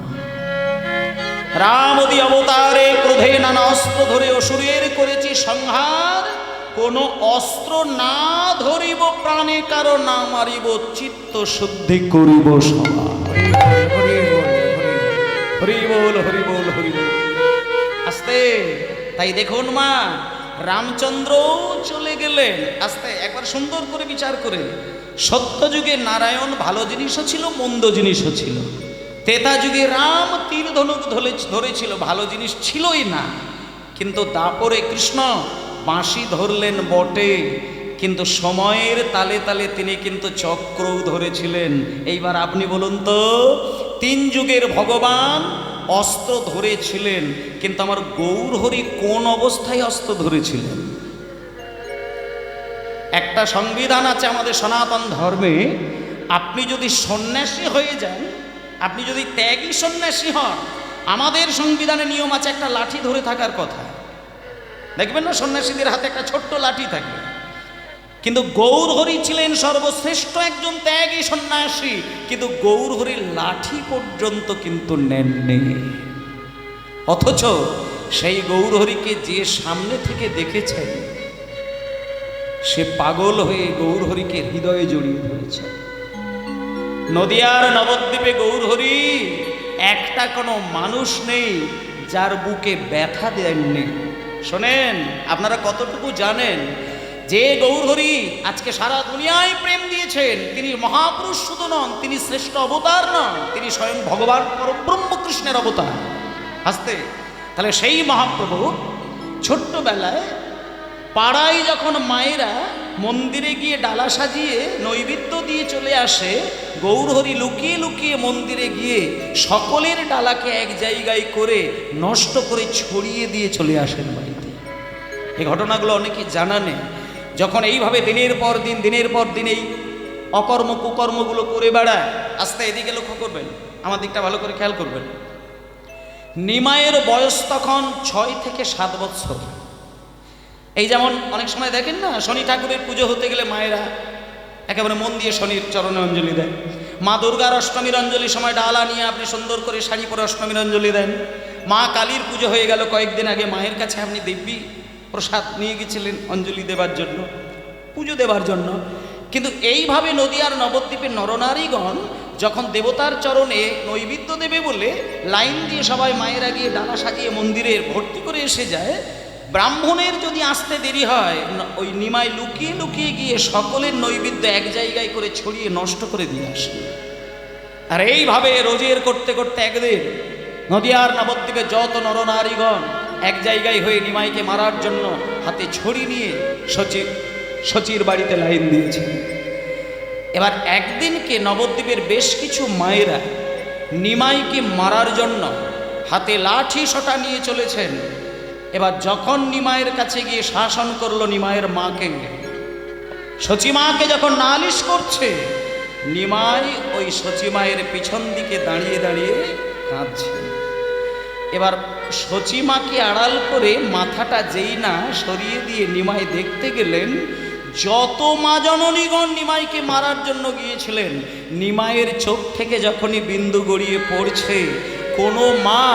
রামদি অবতারে ক্রোধে নানা অস্ত্র ধরে অসুরের করেছি সংহার, কোন অস্ত্র না ধরিব প্রাণে কারো না মারিব, চিত্ত শুদ্ধি করিব সবার। হরি বল হরি বল হরি বল। আস্তে, তাই দেখুন মা, রামচন্দ্র চলে গেলেন আস্তে। একবার সুন্দর করে বিচার করে, সত্যযুগে নারায়ণ ভালো জিনিসও ছিল, মন্দ জিনিসও ছিল। ত্রেতা যুগে রাম তীর ধনুক ধরেছিল, ভালো জিনিস ছিলই না। কিন্তু দাপরে কৃষ্ণ বাঁশি ধরলেন বটে, কিন্তু সময়ের তালে তালে তিনি কিন্তু চক্রও ধরেছিলেন। এইবার আপনি বলুন তো, তিন যুগের ভগবান অস্ত্র ধরেছিলেন, কিন্তু আমার গৌরহরি কোন অবস্থায় অস্ত্র ধরেছিলেন? একটা সংবিধান আছে আমাদের সনাতন ধর্মে, আপনি যদি সন্ন্যাসী হয়ে যান, আপনি যদি ত্যাগী সন্ন্যাসী হন, আমাদের সংবিধানে নিয়ম আছে একটা লাঠি ধরে থাকার কথা। দেখবেন না সন্ন্যাসীদের হাতে একটা ছোট্ট লাঠি থাকে। কিন্তু গৌরহরি ছিলেন সর্বশ্রেষ্ঠ একজন ত্যাগী সন্ন্যাসী, কিন্তু গৌরহরির লাঠি পর্যন্ত কিন্তু নেননি। অথচ সেই গৌরহরিকে যে সামনে থেকে দেখেছেন, সে পাগল হয়ে গৌরহরিকে হৃদয়ে জড়িয়ে ধরেছে। নদিয়ার নবদ্বীপে গৌরহরি একটা কোনো মানুষ নেই যার বুকে ব্যথা দেননি। শোনেন, আপনারা কতটুকু জানেন যে গৌরহরি আজকে সারা দুনিয়ায় প্রেম দিয়েছেন, তিনি মহাপুরুষ শুধু নন, তিনি শ্রেষ্ঠ অবতার নন, তিনি স্বয়ং ভগবান পরব্রহ্ম কৃষ্ণের অবতার। আসতে, তাহলে সেই মহাপ্রভু ছোট্টবেলায় পাড়ায় যখন মায়েরা মন্দিরে গিয়ে ডালা সাজিয়ে নৈবেদ্য দিয়ে চলে আসে, গৌরহরি লুকিয়ে লুকিয়ে মন্দিরে গিয়ে সকলের ডালাকে এক জায়গায় করে নষ্ট করে ছড়িয়ে দিয়ে চলে আসেন বাড়িতে। এই ঘটনাগুলো অনেকে জানা নেই। যখন এইভাবে দিনের পর দিন এই অকর্ম কুকর্মগুলো করে বেড়ায়, আস্তে এদিকে লক্ষ্য করবেন, আমার দিকটা ভালো করে খেয়াল করবেন। নিমাইয়ের বয়স তখন 6 থেকে 7 বছর। এই যেমন অনেক সময় দেখেন না, শনি ঠাকুরের পুজো হতে গেলে মায়েরা একেবারে মন দিয়ে শনির চরণে অঞ্জলি দেয়। মা দুর্গার অষ্টমীর অঞ্জলির সময় ডালা নিয়ে আপনি সুন্দর করে শাড়ি পরে অষ্টমীর অঞ্জলি দেন। মা কালীর পুজো হয়ে গেল কয়েকদিন আগে, মায়ের কাছে আপনি দিব্যি প্রসাদ নিয়ে গেছিলেন অঞ্জলি দেবার জন্য, পুজো দেবার জন্য। কিন্তু এইভাবে নদিয়ার নবদ্বীপের নরনারীগণ যখন দেবতার চরণে নৈবেদ্য দেবে বলে লাইন দিয়ে সবাই মায়েরা গিয়ে ডালা সাজিয়ে মন্দিরে ভর্তি করে এসে যায়, ব্রাহ্মণের যদি আসতে দেরি হয়, ওই নিমাই লুকিয়ে লুকিয়ে গিয়ে সকলের নৈবেদ্য এক জায়গায় করে ছড়িয়ে নষ্ট করে দিয়ে আসে। আর এইভাবে রোজের করতে করতে একদিন নদিয়ার নবদ্বীপে যত নরনারীগণ এক জায়গায় হয়ে নিমাইকে মারার জন্য হাতে ছড়ি নিয়ে সচির বাড়িতে লাইন দিয়েছে। এবার একদিনকে নবদ্বীপের বেশ কিছু মায়েরা নিমাইকে মারার জন্য হাতে লাঠি সোটা নিয়ে চলেছেন। এবার যখন নিমাইয়ের কাছে গিয়ে শাসন করলো নিমাইয়ের মাকে, সচিমাকে যখন নালিশ করছে, নিমাই ওই সচিমায়ের পিছন দিকে দাঁড়িয়ে দাঁড়িয়ে কাঁদছে। এবার সচিমাকে আড়াল করে মাথাটা যেই না সরিয়ে দিয়ে নিমাই দেখতে গেলেন, যত মা জননীগণ নিমাইকে মারার জন্য গিয়েছিলেন, নিমাইয়ের চোখ থেকে যখনই বিন্দু গড়িয়ে পড়ছে, কোনো মা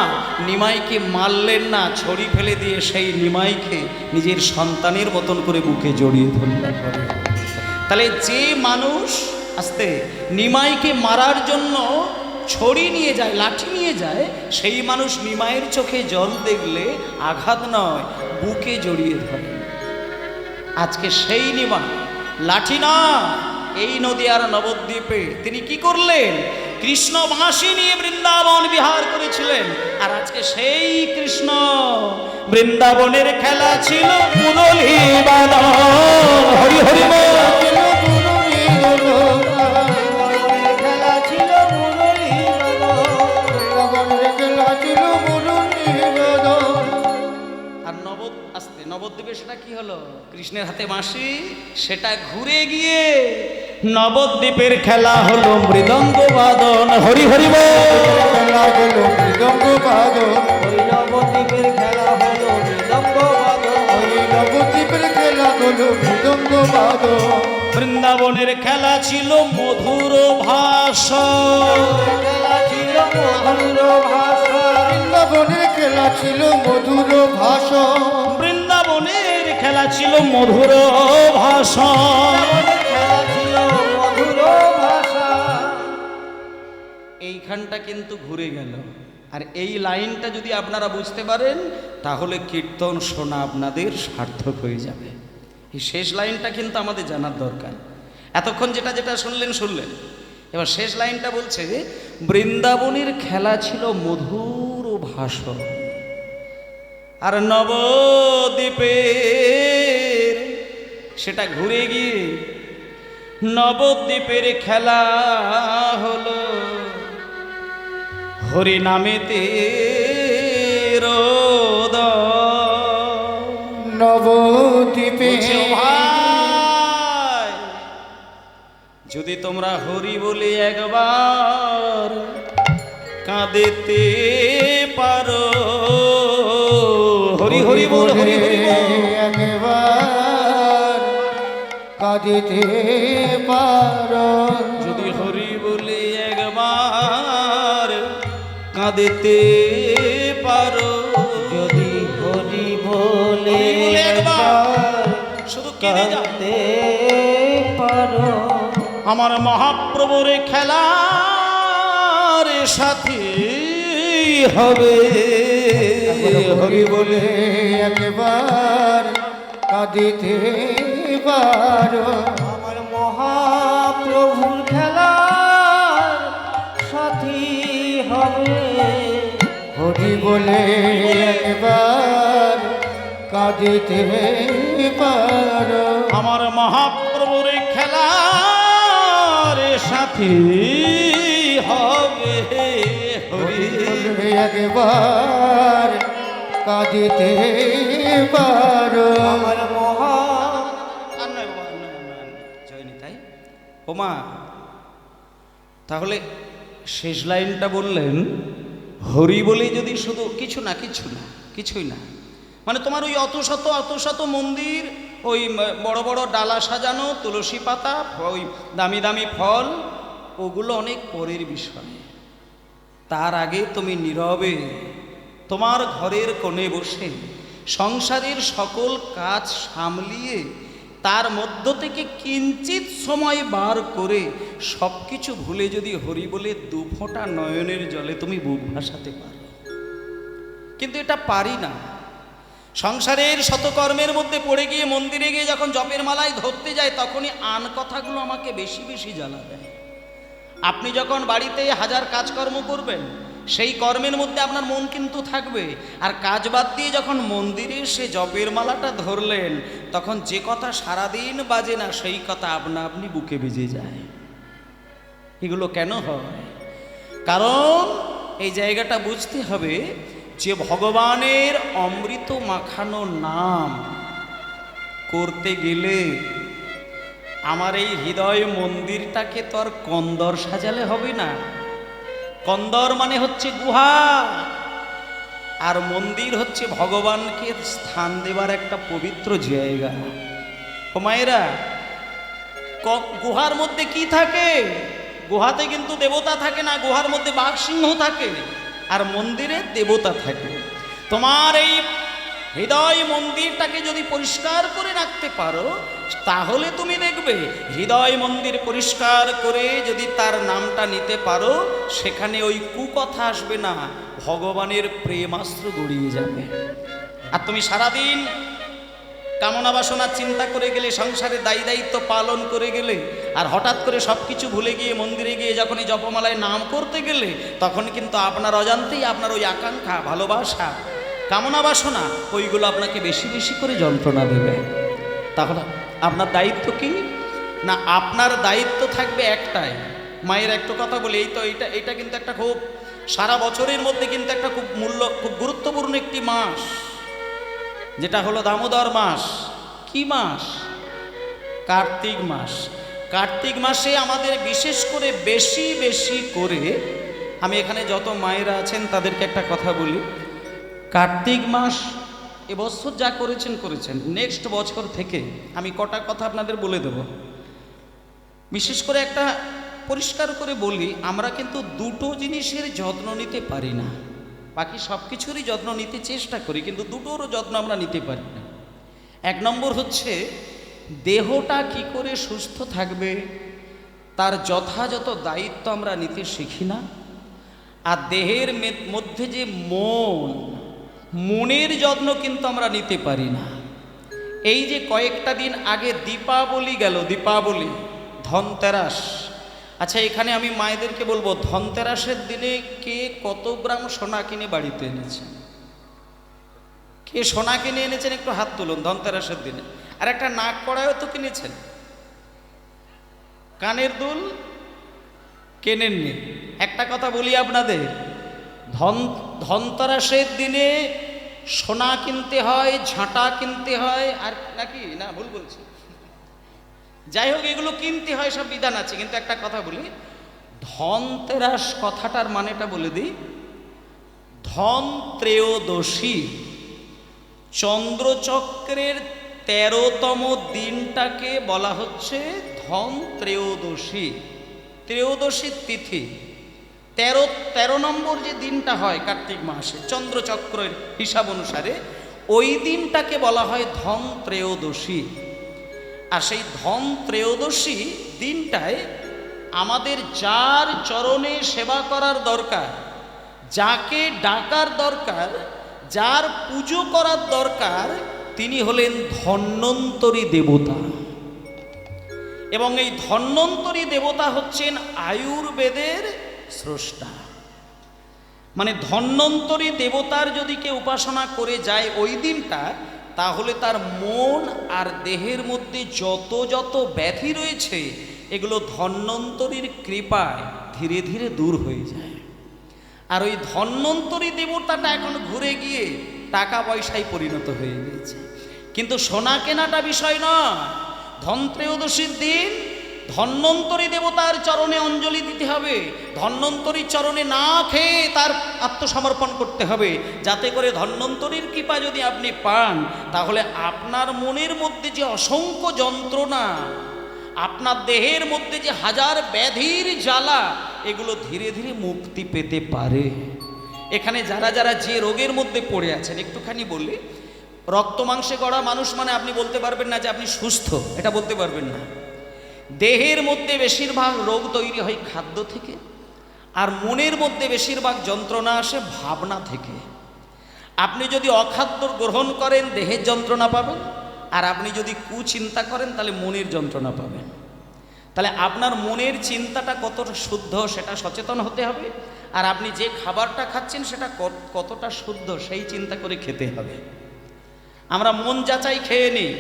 নিমাইকে মারলেন না, ছড়ি ফেলে দিয়ে সেই নিমাইকে নিজের সন্তানের মতন করে বুকে জড়িয়ে ধরলেন। তাহলে যে মানুষ আস্তে নিমাইকে মারার জন্য ছড়ি নিয়ে যায়, লাঠি নিয়ে যায়, সেই মানুষ নিমাইয়ের চোখে জল দেখলে আঘাত নয়, বুকে জড়িয়ে ধরে। আজকে সেই নিমাই লাঠি না, এই নদিয়ার নবদ্বীপে তিনি কি করলেন? কৃষ্ণ বাঁশি নিয়ে বৃন্দাবন বিহার করেছিলেন। আর আজকে সেই কৃষ্ণ বৃন্দাবনের খেলা ছিল মুরলী বাদন। হরি হরি বল। খেলা ছিল মুরলী খেলা ছিল মুরলী আর নবদ্বীপে সেটা কি হলো? কৃষ্ণের হাতে বাঁশি, সেটা ঘুরে গিয়ে নবদ্বীপের খেলা হলো মৃদঙ্গ বাদন। হরি হরি বল। খেলা হলো মৃদঙ্গ বাদন। ওই নবদ্বীপের খেলা হলো মৃদঙ্গ বাদন। ওই নবদ্বীপের খেলা হলো মৃদঙ্গ বাদন। বৃন্দাবনের খেলা ছিল মধুর ভাষণ। খেলা ছিল মধুর ভাষা। বৃন্দাবনের খেলা ছিল মধুর ভাষণ। বৃন্দাবনের খেলা ছিল মধুর ভাষণ। খেলা ছিল মধুর ভাষা। এইখানটা কিন্তু ঘুরে গেল। আর এই লাইনটা যদি আপনারা বুঝতে পারেন তাহলে কীর্তন শোনা আপনাদের সার্থক হয়ে যাবে। এই শেষ লাইনটা কিন্তু আমাদের জানার দরকার। এতক্ষণ যেটা যেটা শুনলেন। এবার শেষ লাইনটা বলছে, বৃন্দাবনের খেলা ছিল মধুর ভাষণ। আর নবদ্বীপের সেটা ঘুরে গিয়ে নবদ্বীপের খেলা হলো হরি নামেতে রোদ। নবদ্বীপে ভাই, যদি তোমরা হরি বলে একবার কাঁদেতে পারো, হরি হরি বল, হরি হরি বল, একবার কাঁদিতে পারো। যদি হরি বলে একবার কাঁদিতে পারো, যদি হরি বলে একবার শুধু কেঁদে যাও, কাঁদতে পারো। আমার মহাপ্রভুর খেলার সাথে হবে। হরি বলে একবার কাঁদিতে পারো। আমার মহাপ্রভুর খেলার সাথী হবে। হরি বলে একবার কাঁদিতে পারো। আমার মহাপ্রভুর খেলার সাথে হবে। হরি বলে একবার কাঁদিতে পারো। আমার মহা জয়নি তাই ওমা। তাহলে শেষ লাইনটা বললেন, হরি বলে যদি শুধু কিছুই না, মানে তোমার ওই অত শত মন্দির, ওই বড় বড় ডালা সাজানো, তুলসী পাতা, ওই দামি দামি ফল, ওগুলো অনেক পরের বিষয়। তার আগে তুমি নীরবে তোমার ঘরের কোণে বসে সংসারের সকল কাজ সামলিয়ে তার মধ্য থেকে কিঞ্চিত সময় বার করে সব কিছু ভুলে যদি হরি বলে দু ফোঁটা নয়নের জলে তুমি বুক ভাসাতে পারো। কিন্তু এটা পারি না। সংসারের শতকর্মের মধ্যে পড়ে গিয়ে মন্দিরে গিয়ে যখন জপের মালায় ধরতে যায় তখনই আন কথাগুলো আমাকে বেশি বেশি জ্বালা দেয়। আপনি যখন বাড়িতে হাজার কাজকর্ম করবেন সেই কর্মের মধ্যে আপনার মন কিন্তু থাকবে, আর কাজ বাদ দিয়ে যখন মন্দিরে সে জপের মালাটা ধরলেন তখন যে কথা সারাদিন বাজে না সেই কথা আপনা আপনি বুকে বেজে যায়। এগুলো কেন হয়? কারণ এই জায়গাটা বুঝতে হবে যে ভগবানের অমৃত মাখানো নাম করতে গেলে আমার এই হৃদয় মন্দিরটাকে তো আর কন্দর সাজালে হবে না। কন্দর মানে হচ্ছে গুহা, আর মন্দির হচ্ছে ভগবানকে স্থান দেবার একটা পবিত্র জায়গা। ও মায়েরা, গুহার মধ্যে কি থাকে? গুহাতে কিন্তু দেবতা থাকে না, গুহার মধ্যে বাঘ সিংহ থাকে, আর মন্দিরে দেবতা থাকে। তোমার এই হৃদয় মন্দিরটাকে যদি পরিষ্কার করে রাখতে পারো তাহলে তুমি দেখবে হৃদয় মন্দির পরিষ্কার করে যদি তার নামটা নিতে পারো সেখানে ওই কুকথা আসবে না, ভগবানের প্রেমাস্ত্র গড়িয়ে যাবে। আর তুমি সারাদিন কামনা বাসনা চিন্তা করে গেলে, সংসারে দায়ী দায়িত্ব পালন করে গেলে, আর হঠাৎ করে সব কিছু ভুলে গিয়ে মন্দিরে গিয়ে যখন এই জপমালায় নাম করতে গেলে, তখন কিন্তু আপনার অজান্তেই আপনার ওই আকাঙ্ক্ষা, ভালোবাসা, কামনা বাসনা ওইগুলো আপনাকে বেশি বেশি করে যন্ত্রণা দেবে। তাহলে আপনার দায়িত্ব কি না? আপনার দায়িত্ব থাকবে একটাই। মায়ের একটা কথা বলি, এইটা কিন্তু একটা খুব সারা বছরের মধ্যে কিন্তু একটা খুব গুরুত্বপূর্ণ একটি মাস, যেটা হলো দামোদর মাস। কি মাস? কার্তিক মাস। কার্তিক মাসে আমাদের বিশেষ করে বেশি বেশি করে, আমি এখানে যত মায়েরা আছেন তাদেরকে একটা কথা বলি, কার্তিক মাস এবছর যা করেছেন, নেক্সট বছর থেকে আমি কটা কথা আপনাদের বলে দেব। বিশেষ করে একটা পরিষ্কার করে বলি, আমরা কিন্তু দুটো জিনিসের যত্ন নিতে পারি না। বাকি সব কিছুরই যত্ন নিতে চেষ্টা করি, কিন্তু দুটোরও যত্ন আমরা নিতে পারি না। এক নম্বর হচ্ছে দেহটা কি করে সুস্থ থাকবে তার যথাযথ দায়িত্ব আমরা নিতে শিখি না। আর দেহের মধ্যে যে মনের যত্ন কিন্তু আমরা নিতে পারি না। এই যে কয়েকটা দিন আগে দীপাবলি গেল, দীপাবলি, ধনতেরাস। আচ্ছা, এখানে আমি মায়েদেরকে বলবো, ধনতেরাসের দিনে কে কত গ্রাম সোনা কিনে বাড়িতে এনেছেন? কে সোনা কিনে এনেছেন একটু হাত তুলুন ধনতেরাসের দিনে। আর একটা নাক কড়াইও তো কিনেছেন, কানের দুল কেনেননি। একটা কথা বলি আপনাদের, ধনতেরাসের দিনে সোনা কিনতে হয়, ঝাঁটা কিনতে হয়, আর নাকি না ভুল বলছি, যাই হোক এগুলো কিনতে হয়, সব বিধান আছে। কিন্তু একটা কথা বলি, ধনতেরাস কথাটার মানেটা বলে দিই। ধন ত্রয়োদশী, চন্দ্রচক্রের 13তম দিনটাকে বলা হচ্ছে ধন ত্রয়োদশী। ত্রয়োদশীর তিথি 13 নম্বর যে দিনটা হয় কার্তিক মাসে চন্দ্রচক্রের হিসাব অনুসারে, ওই দিনটাকে বলা হয় ধন ত্রয়োদশী। আর সেই ধন ত্রয়োদশী দিনটায় আমাদের যার চরণে সেবা করার দরকার, যাকে ডাকার দরকার, যার পুজো করার দরকার, তিনি হলেন ধন্বন্তরী দেবতা। এবং এই ধন্বন্তরী দেবতা হচ্ছেন আয়ুর্বেদের স্রষ্টা। মানে ধন্বন্তরী দেবতার যদি কেউ উপাসনা করে যায় ওই দিনটা, তাহলে তার মন আর দেহের মধ্যে যত ব্যাধি রয়েছে এগুলো ধন্বন্তরীর কৃপায় ধীরে ধীরে দূর হয়ে যায়। আর ওই ধন্বন্তরী দেবতাটা এখন ঘুরে গিয়ে টাকা পয়সায় পরিণত হয়ে গিয়েছে। কিন্তু সোনা কেনাটা বিষয় নয়। ধনত্রয়োদশীর দিন ধন্বন্তরী দেবতার চরণে অঞ্জলি দিতে হবে, ধন্বন্তরীর চরণে না খেয়ে তার আত্মসমর্পণ করতে হবে, যাতে করে ধন্বন্তরীর কৃপা যদি আপনি পান, তাহলে আপনার মনের মধ্যে যে অসংখ্য যন্ত্রণা, আপনার দেহের মধ্যে যে হাজার ব্যাধির জ্বালা, এগুলো ধীরে ধীরে মুক্তি পেতে পারে। এখানে যারা যারা যে রোগের মধ্যে পড়ে আছেন, একটুখানি বললে, রক্ত মাংসে গড়া মানুষ মানে আপনি বলতে পারবেন না যে আপনি সুস্থ, এটা বলতে পারবেন না। দেহের মধ্যে বেশিরভাগ রোগ তৈরি হয় খাদ্য থেকে, আর মনের মধ্যে বেশিরভাগ যন্ত্রণা আসে ভাবনা থেকে। আপনি যদি অখাদ্য গ্রহণ করেন দেহের যন্ত্রণা পাবেন, আর আপনি যদি কুচিন্তা করেন তাহলে মনের যন্ত্রণা পাবেন। তাহলে আপনার মনের চিন্তাটা কতটা শুদ্ধ সেটা সচেতন হতে হবে, আর আপনি যে খাবারটা খাচ্ছেন সেটা কতটা শুদ্ধ সেই চিন্তা করে খেতে হবে। আমরা মন যাচাই খেয়ে নিই,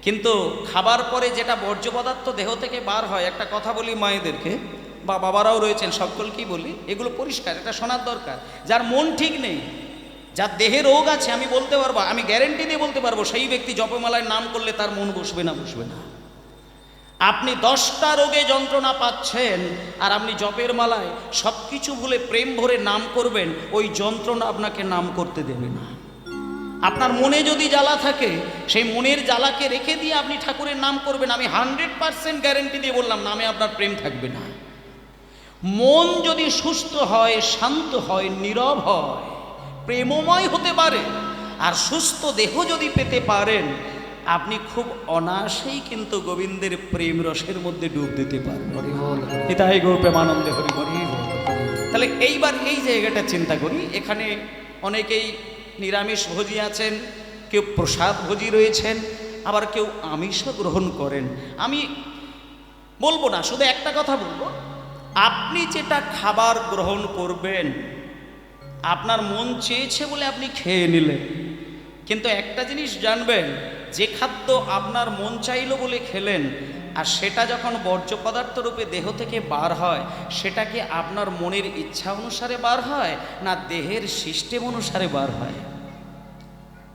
কিন্তু খাবার পরে যেটা বর্জ্য পদার্থ দেহ থেকে বার হয়, একটা কথা বলি মায়েদেরকে বা বাবারাও রয়েছেন সকলকেই বলি, এগুলো পরিষ্কার, এটা শোনার দরকার। যার মন ঠিক নেই, যার দেহে রোগ আছে, আমি বলতে পারবো, আমি গ্যারেন্টি দিয়ে বলতে পারবো, সেই ব্যক্তি জপমালায় নাম করলে তার মন বসবে না। আপনি 10টা রোগে যন্ত্রণা পাচ্ছেন, আর আপনি জপের মালায় সব কিছু ভুলে প্রেম ভরে নাম করবেন, ওই যন্ত্রণা আপনাকে নাম করতে দেবে না। আপনার মনে যদি জ্বালা থাকে, সেই মনের জ্বালাকে রেখে দিয়ে আপনি ঠাকুরের নাম করবেন, আমি 100% গ্যারেন্টি দিয়ে বললাম, নামে আপনার প্রেম থাকবে না। মন যদি সুস্থ হয়, শান্ত হয়, নীরব হয়, প্রেমময় হতে পারে, আর সুস্থ দেহ যদি পেতে পারেন, আপনি খুব অনায়াসেই কিন্তু গোবিন্দের প্রেম রসের মধ্যে ডুব দিতে পারবেন। এটাই গো প্রেমানন্দে হরি হরি। তাহলে এইবার এই জায়গাটা চিন্তা করি, এখানে অনেকেই নিরামিষ ভোজী আছেন, কেউ প্রসাদ ভোজী রয়েছেন, আবার কেউ আমিষও গ্রহণ করেন। আমি বলবো না, শুধু একটা কথা বলবো, আপনি যেটা খাবার গ্রহণ করবেন আপনার মন চেয়েছে বলে আপনি খেয়ে নিলেন, কিন্তু একটা জিনিস জানবেন, যে খাদ্য আপনার মন চাইলো বলে খেলেন আর সেটা যখন বর্জ্য পদার্থ রূপে দেহ থেকে বার হয়, সেটা কি আপনার মনের ইচ্ছা অনুসারে বার হয় না দেহের সিস্টেম অনুসারে বার হয়?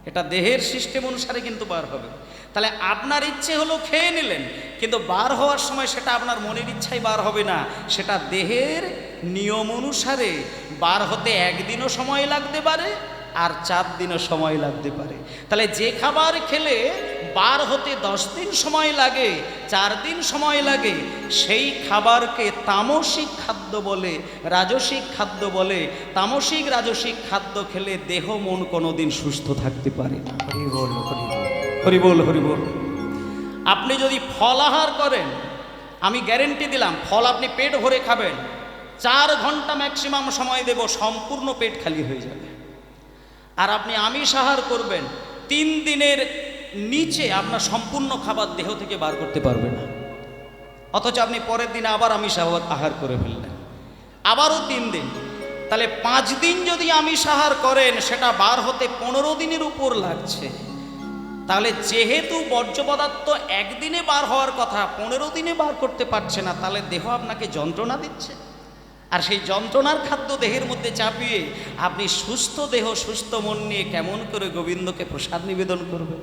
এটা দেহের সিস্টেম অনুসারে কিন্তু বার হবে। তাহলে আপনার ইচ্ছে হলো খেয়ে নিলেন, কিন্তু বার হওয়ার সময় সেটা আপনার মনের ইচ্ছাই বার হবে না, সেটা দেহের নিয়ম অনুসারে বার হতে একদিনও সময় লাগতে পারে আর 4 দিনও সময় লাগতে পারে। তাহলে যে খাবার খেলে বার হতে 10 দিন সময় লাগে, 4 দিন সময় লাগে, সেই খাবারকে তামসিক খাদ্য বলে, রাজসিক খাদ্য বলে। তামসিক রাজসিক খাদ্য খেলে দেহ মন কোনোদিন সুস্থ থাকতে পারে না। হরি বল, হরি বল। হরি বল, হরি বল। আপনি যদি ফল আহার করেন, আমি গ্যারেন্টি দিলাম, ফল আপনি পেট ভরে খাবেন, 4 ঘন্টা ম্যাক্সিমাম সময় দেব, সম্পূর্ণ পেট খালি হয়ে যাবে। আর আপনি আমিষ আহার করবেন, 3 দিনের নিচে আপনার সম্পূর্ণ খাবার দেহ থেকে বার করতে পারবে না। অথচ আপনি পরের দিনে আবার আমিষ আহার করে ফেললেন, আবারও 3 দিন, তাহলে 5 দিন যদি আমিষ আহার করেন সেটা বার হতে 15 দিনের উপর লাগছে। তাহলে যেহেতু বর্জ্য পদার্থ একদিনে বার হওয়ার কথা 15 দিনে বার করতে পারছে না, তাহলে দেহ আপনাকে যন্ত্রণা দিচ্ছে। আর সেই যন্ত্রণার খাদ্য দেহের মধ্যে চাপিয়ে আপনি সুস্থ দেহ সুস্থ মন নিয়ে কেমন করে গোবিন্দকে প্রসাদ নিবেদন করবেন?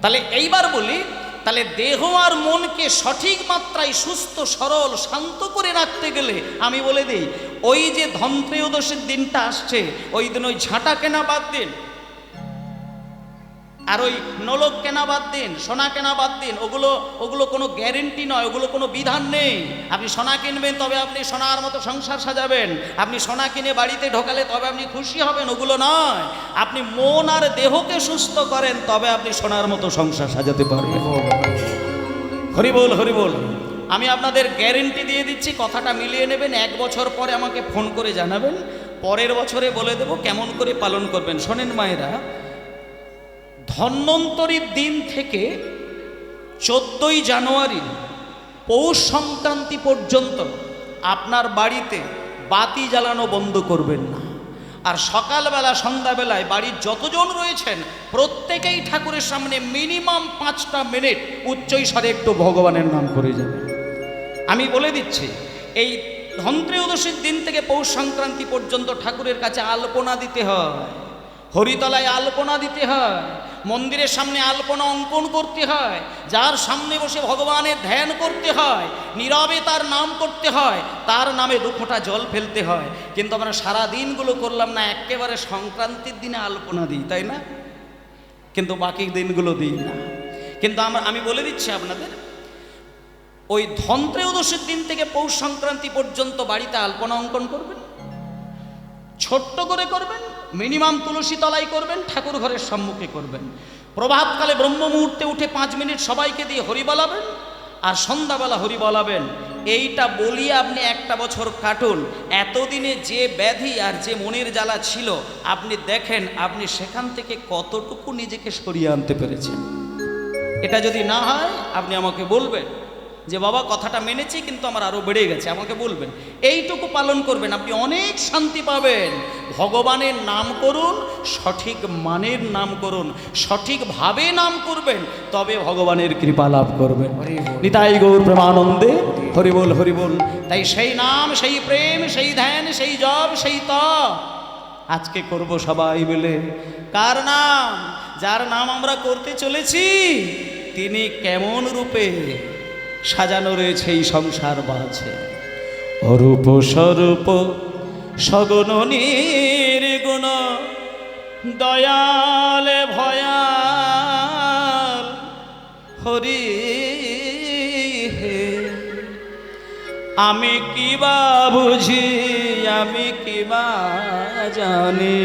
তাহলে এইবার বলি, তাহলে দেহ আর মনকে সঠিক মাত্রায় সুস্থ সরল শান্ত করে রাখতে গেলে আমি বলে দিই, ওই যে ধনত্রয়োদশীর দিনটা আসছে, ওই দিন ওই ঝাঁটা কেনা বাদ দিন, আর ওই নলক কেনা বাদ দিন, সোনা কেনা বাদ দিন। ওগুলো কোনো গ্যারেন্টি নয়, ওগুলো কোনো বিধান নেই। আপনি সোনা কিনবেন তবে আপনি সোনার মতো সংসার সাজাবেন, আপনি সোনা কিনে বাড়িতে ঢোকালে তবে আপনি খুশি হবেন, ওগুলো নয়। আপনি মন আর দেহকে সুস্থ করেন তবে আপনি সোনার মতো সংসার সাজাতে পারবেন। হরি বল, হরি বল। আমি আপনাদের গ্যারেন্টি দিয়ে দিচ্ছি, কথাটা মিলিয়ে নেবেন, 1 বছর পরে আমাকে ফোন করে জানাবেন, পরের বছরে বলে দেব কেমন করে পালন করবেন। শোনেন মায়েরা, ধন্বন্তরীর দিন থেকে 14ই জানুয়ারি পৌষ সংক্রান্তি পর্যন্ত আপনার বাড়িতে বাতি জ্বালানো বন্ধ করবেন না। আর সকালবেলা সন্ধ্যাবেলায় বাড়ির যতজন রয়েছেন প্রত্যেকেই ঠাকুরের সামনে মিনিমাম 5টা মিনিট উচ্চৈস্বরে একটু ভগবানের নাম করে যাবেন। আমি বলে দিচ্ছি, এই ধনত্রয়োদশীর দিন থেকে পৌষ সংক্রান্তি পর্যন্ত ঠাকুরের কাছে আলপনা দিতে হয়, হরিতলায় আলপনা দিতে হয়, মন্দিরের সামনে আলপনা অঙ্কন করতে হয়, যার সামনে বসে ভগবানের ধ্যান করতে হয়, নীরবে তার নাম করতে হয়, তার নামে 2 ফোঁটা জল ফেলতে হয়। কিন্তু আমরা সারা দিনগুলো করলাম না, একেবারে সংক্রান্তির দিনে আলপনা দিই, তাই না? কিন্তু বাকি দিনগুলো দিই না। কিন্তু আমি বলে দিচ্ছি আপনাদের, ওই ধনত্রয়োদশীর দিন থেকে পৌষ সংক্রান্তি পর্যন্ত বাড়িতে আলপনা অঙ্কন করবেন, ছোট্ট করে করবেন, মিনিমাম তুলসী তলায় করবেন, ঠাকুর ঘরের সম্মুখে করবেন। প্রভাতকালে ব্রহ্ম মুহূর্তে উঠে 5 মিনিট সবাইকে দিয়ে হরি বলাবেন, আর সন্ধ্যাবেলা হরি বলাবেন। এইটা বলিয়ে আপনি 1টা বছর কাটুন। এতদিনে যে ব্যাধি আর যে মনের জ্বালা ছিল, আপনি দেখেন আপনি সেখান থেকে কতটুকু নিজেকে সরিয়ে আনতে পেরেছেন। এটা যদি না হয় আপনি আমাকে বলবেন যে বাবা কথাটা মেনেছি কিন্তু আমার আরও বেড়ে গেছে, আমাকে বলবেন। এইটুকু পালন করবেন, আপনি অনেক শান্তি পাবেন। ভগবানের নাম করুন, সঠিক মানের নাম করুন, সঠিকভাবে নাম করবেন, তবে ভগবানের কৃপা লাভ করবেন। নিতাই গৌর প্রেমানন্দে হরি বল, হরি বল। তাই সেই নাম, সেই প্রেম, সেই ধ্যান, সেই জপ, সেই তপ আজকে করব সবাই মিলে। কার নাম? যার নাম আমরা করতে চলেছি, তিনি কেমন রূপে সাজানো রয়েছে এই সংসার মাঝে। অরূপ স্বরূপ সগুণ নির্গুণ, দয়াল ভয়াল হরি হে। আমি কি বা বুঝি, আমি কি বা জানি,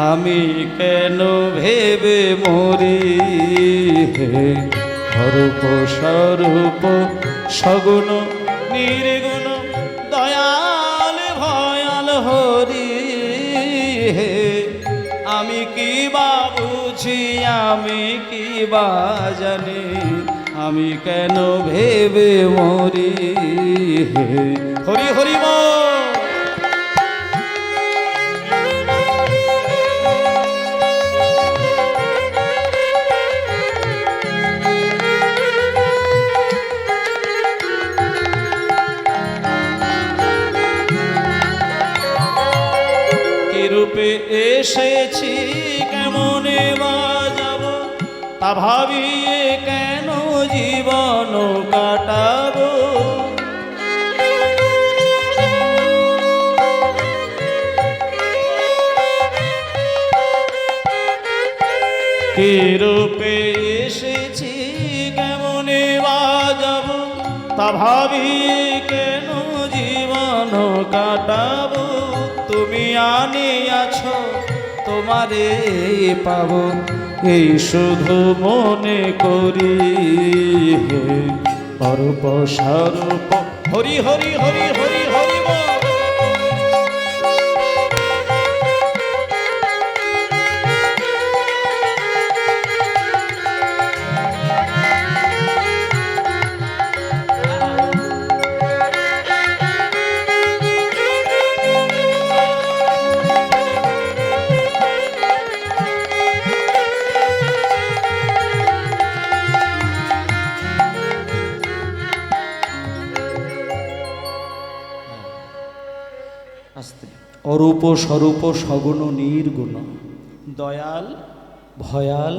আমি কেন ভেবে মরি হে। অরূপ স্বরূপ সগুণ নির্গুণ, দয়াল ভয়াল হরি হে। আমি কি আমি কি বা জানি, আমি কেন ভেবে মরি। হরি হরি বল। কি রূপে এসেছি, কেমনে বা যাব, তা ভাবিয়ে কেন জীবন কাটাবো। কি রূপে এসেছি, কেমনে বা যাব, তা ভাবিয়ে কেন জীবন কাটাবো। তুমি আনিয়াছ, তোমারে পাবো, এই শুধু মনে করি। অরূপ স্বরূপ হরি হরি হরি হরি হরি বল। অরূপ স্বরূপ সগুণ নির্গুণ, দয়াল ভয়াল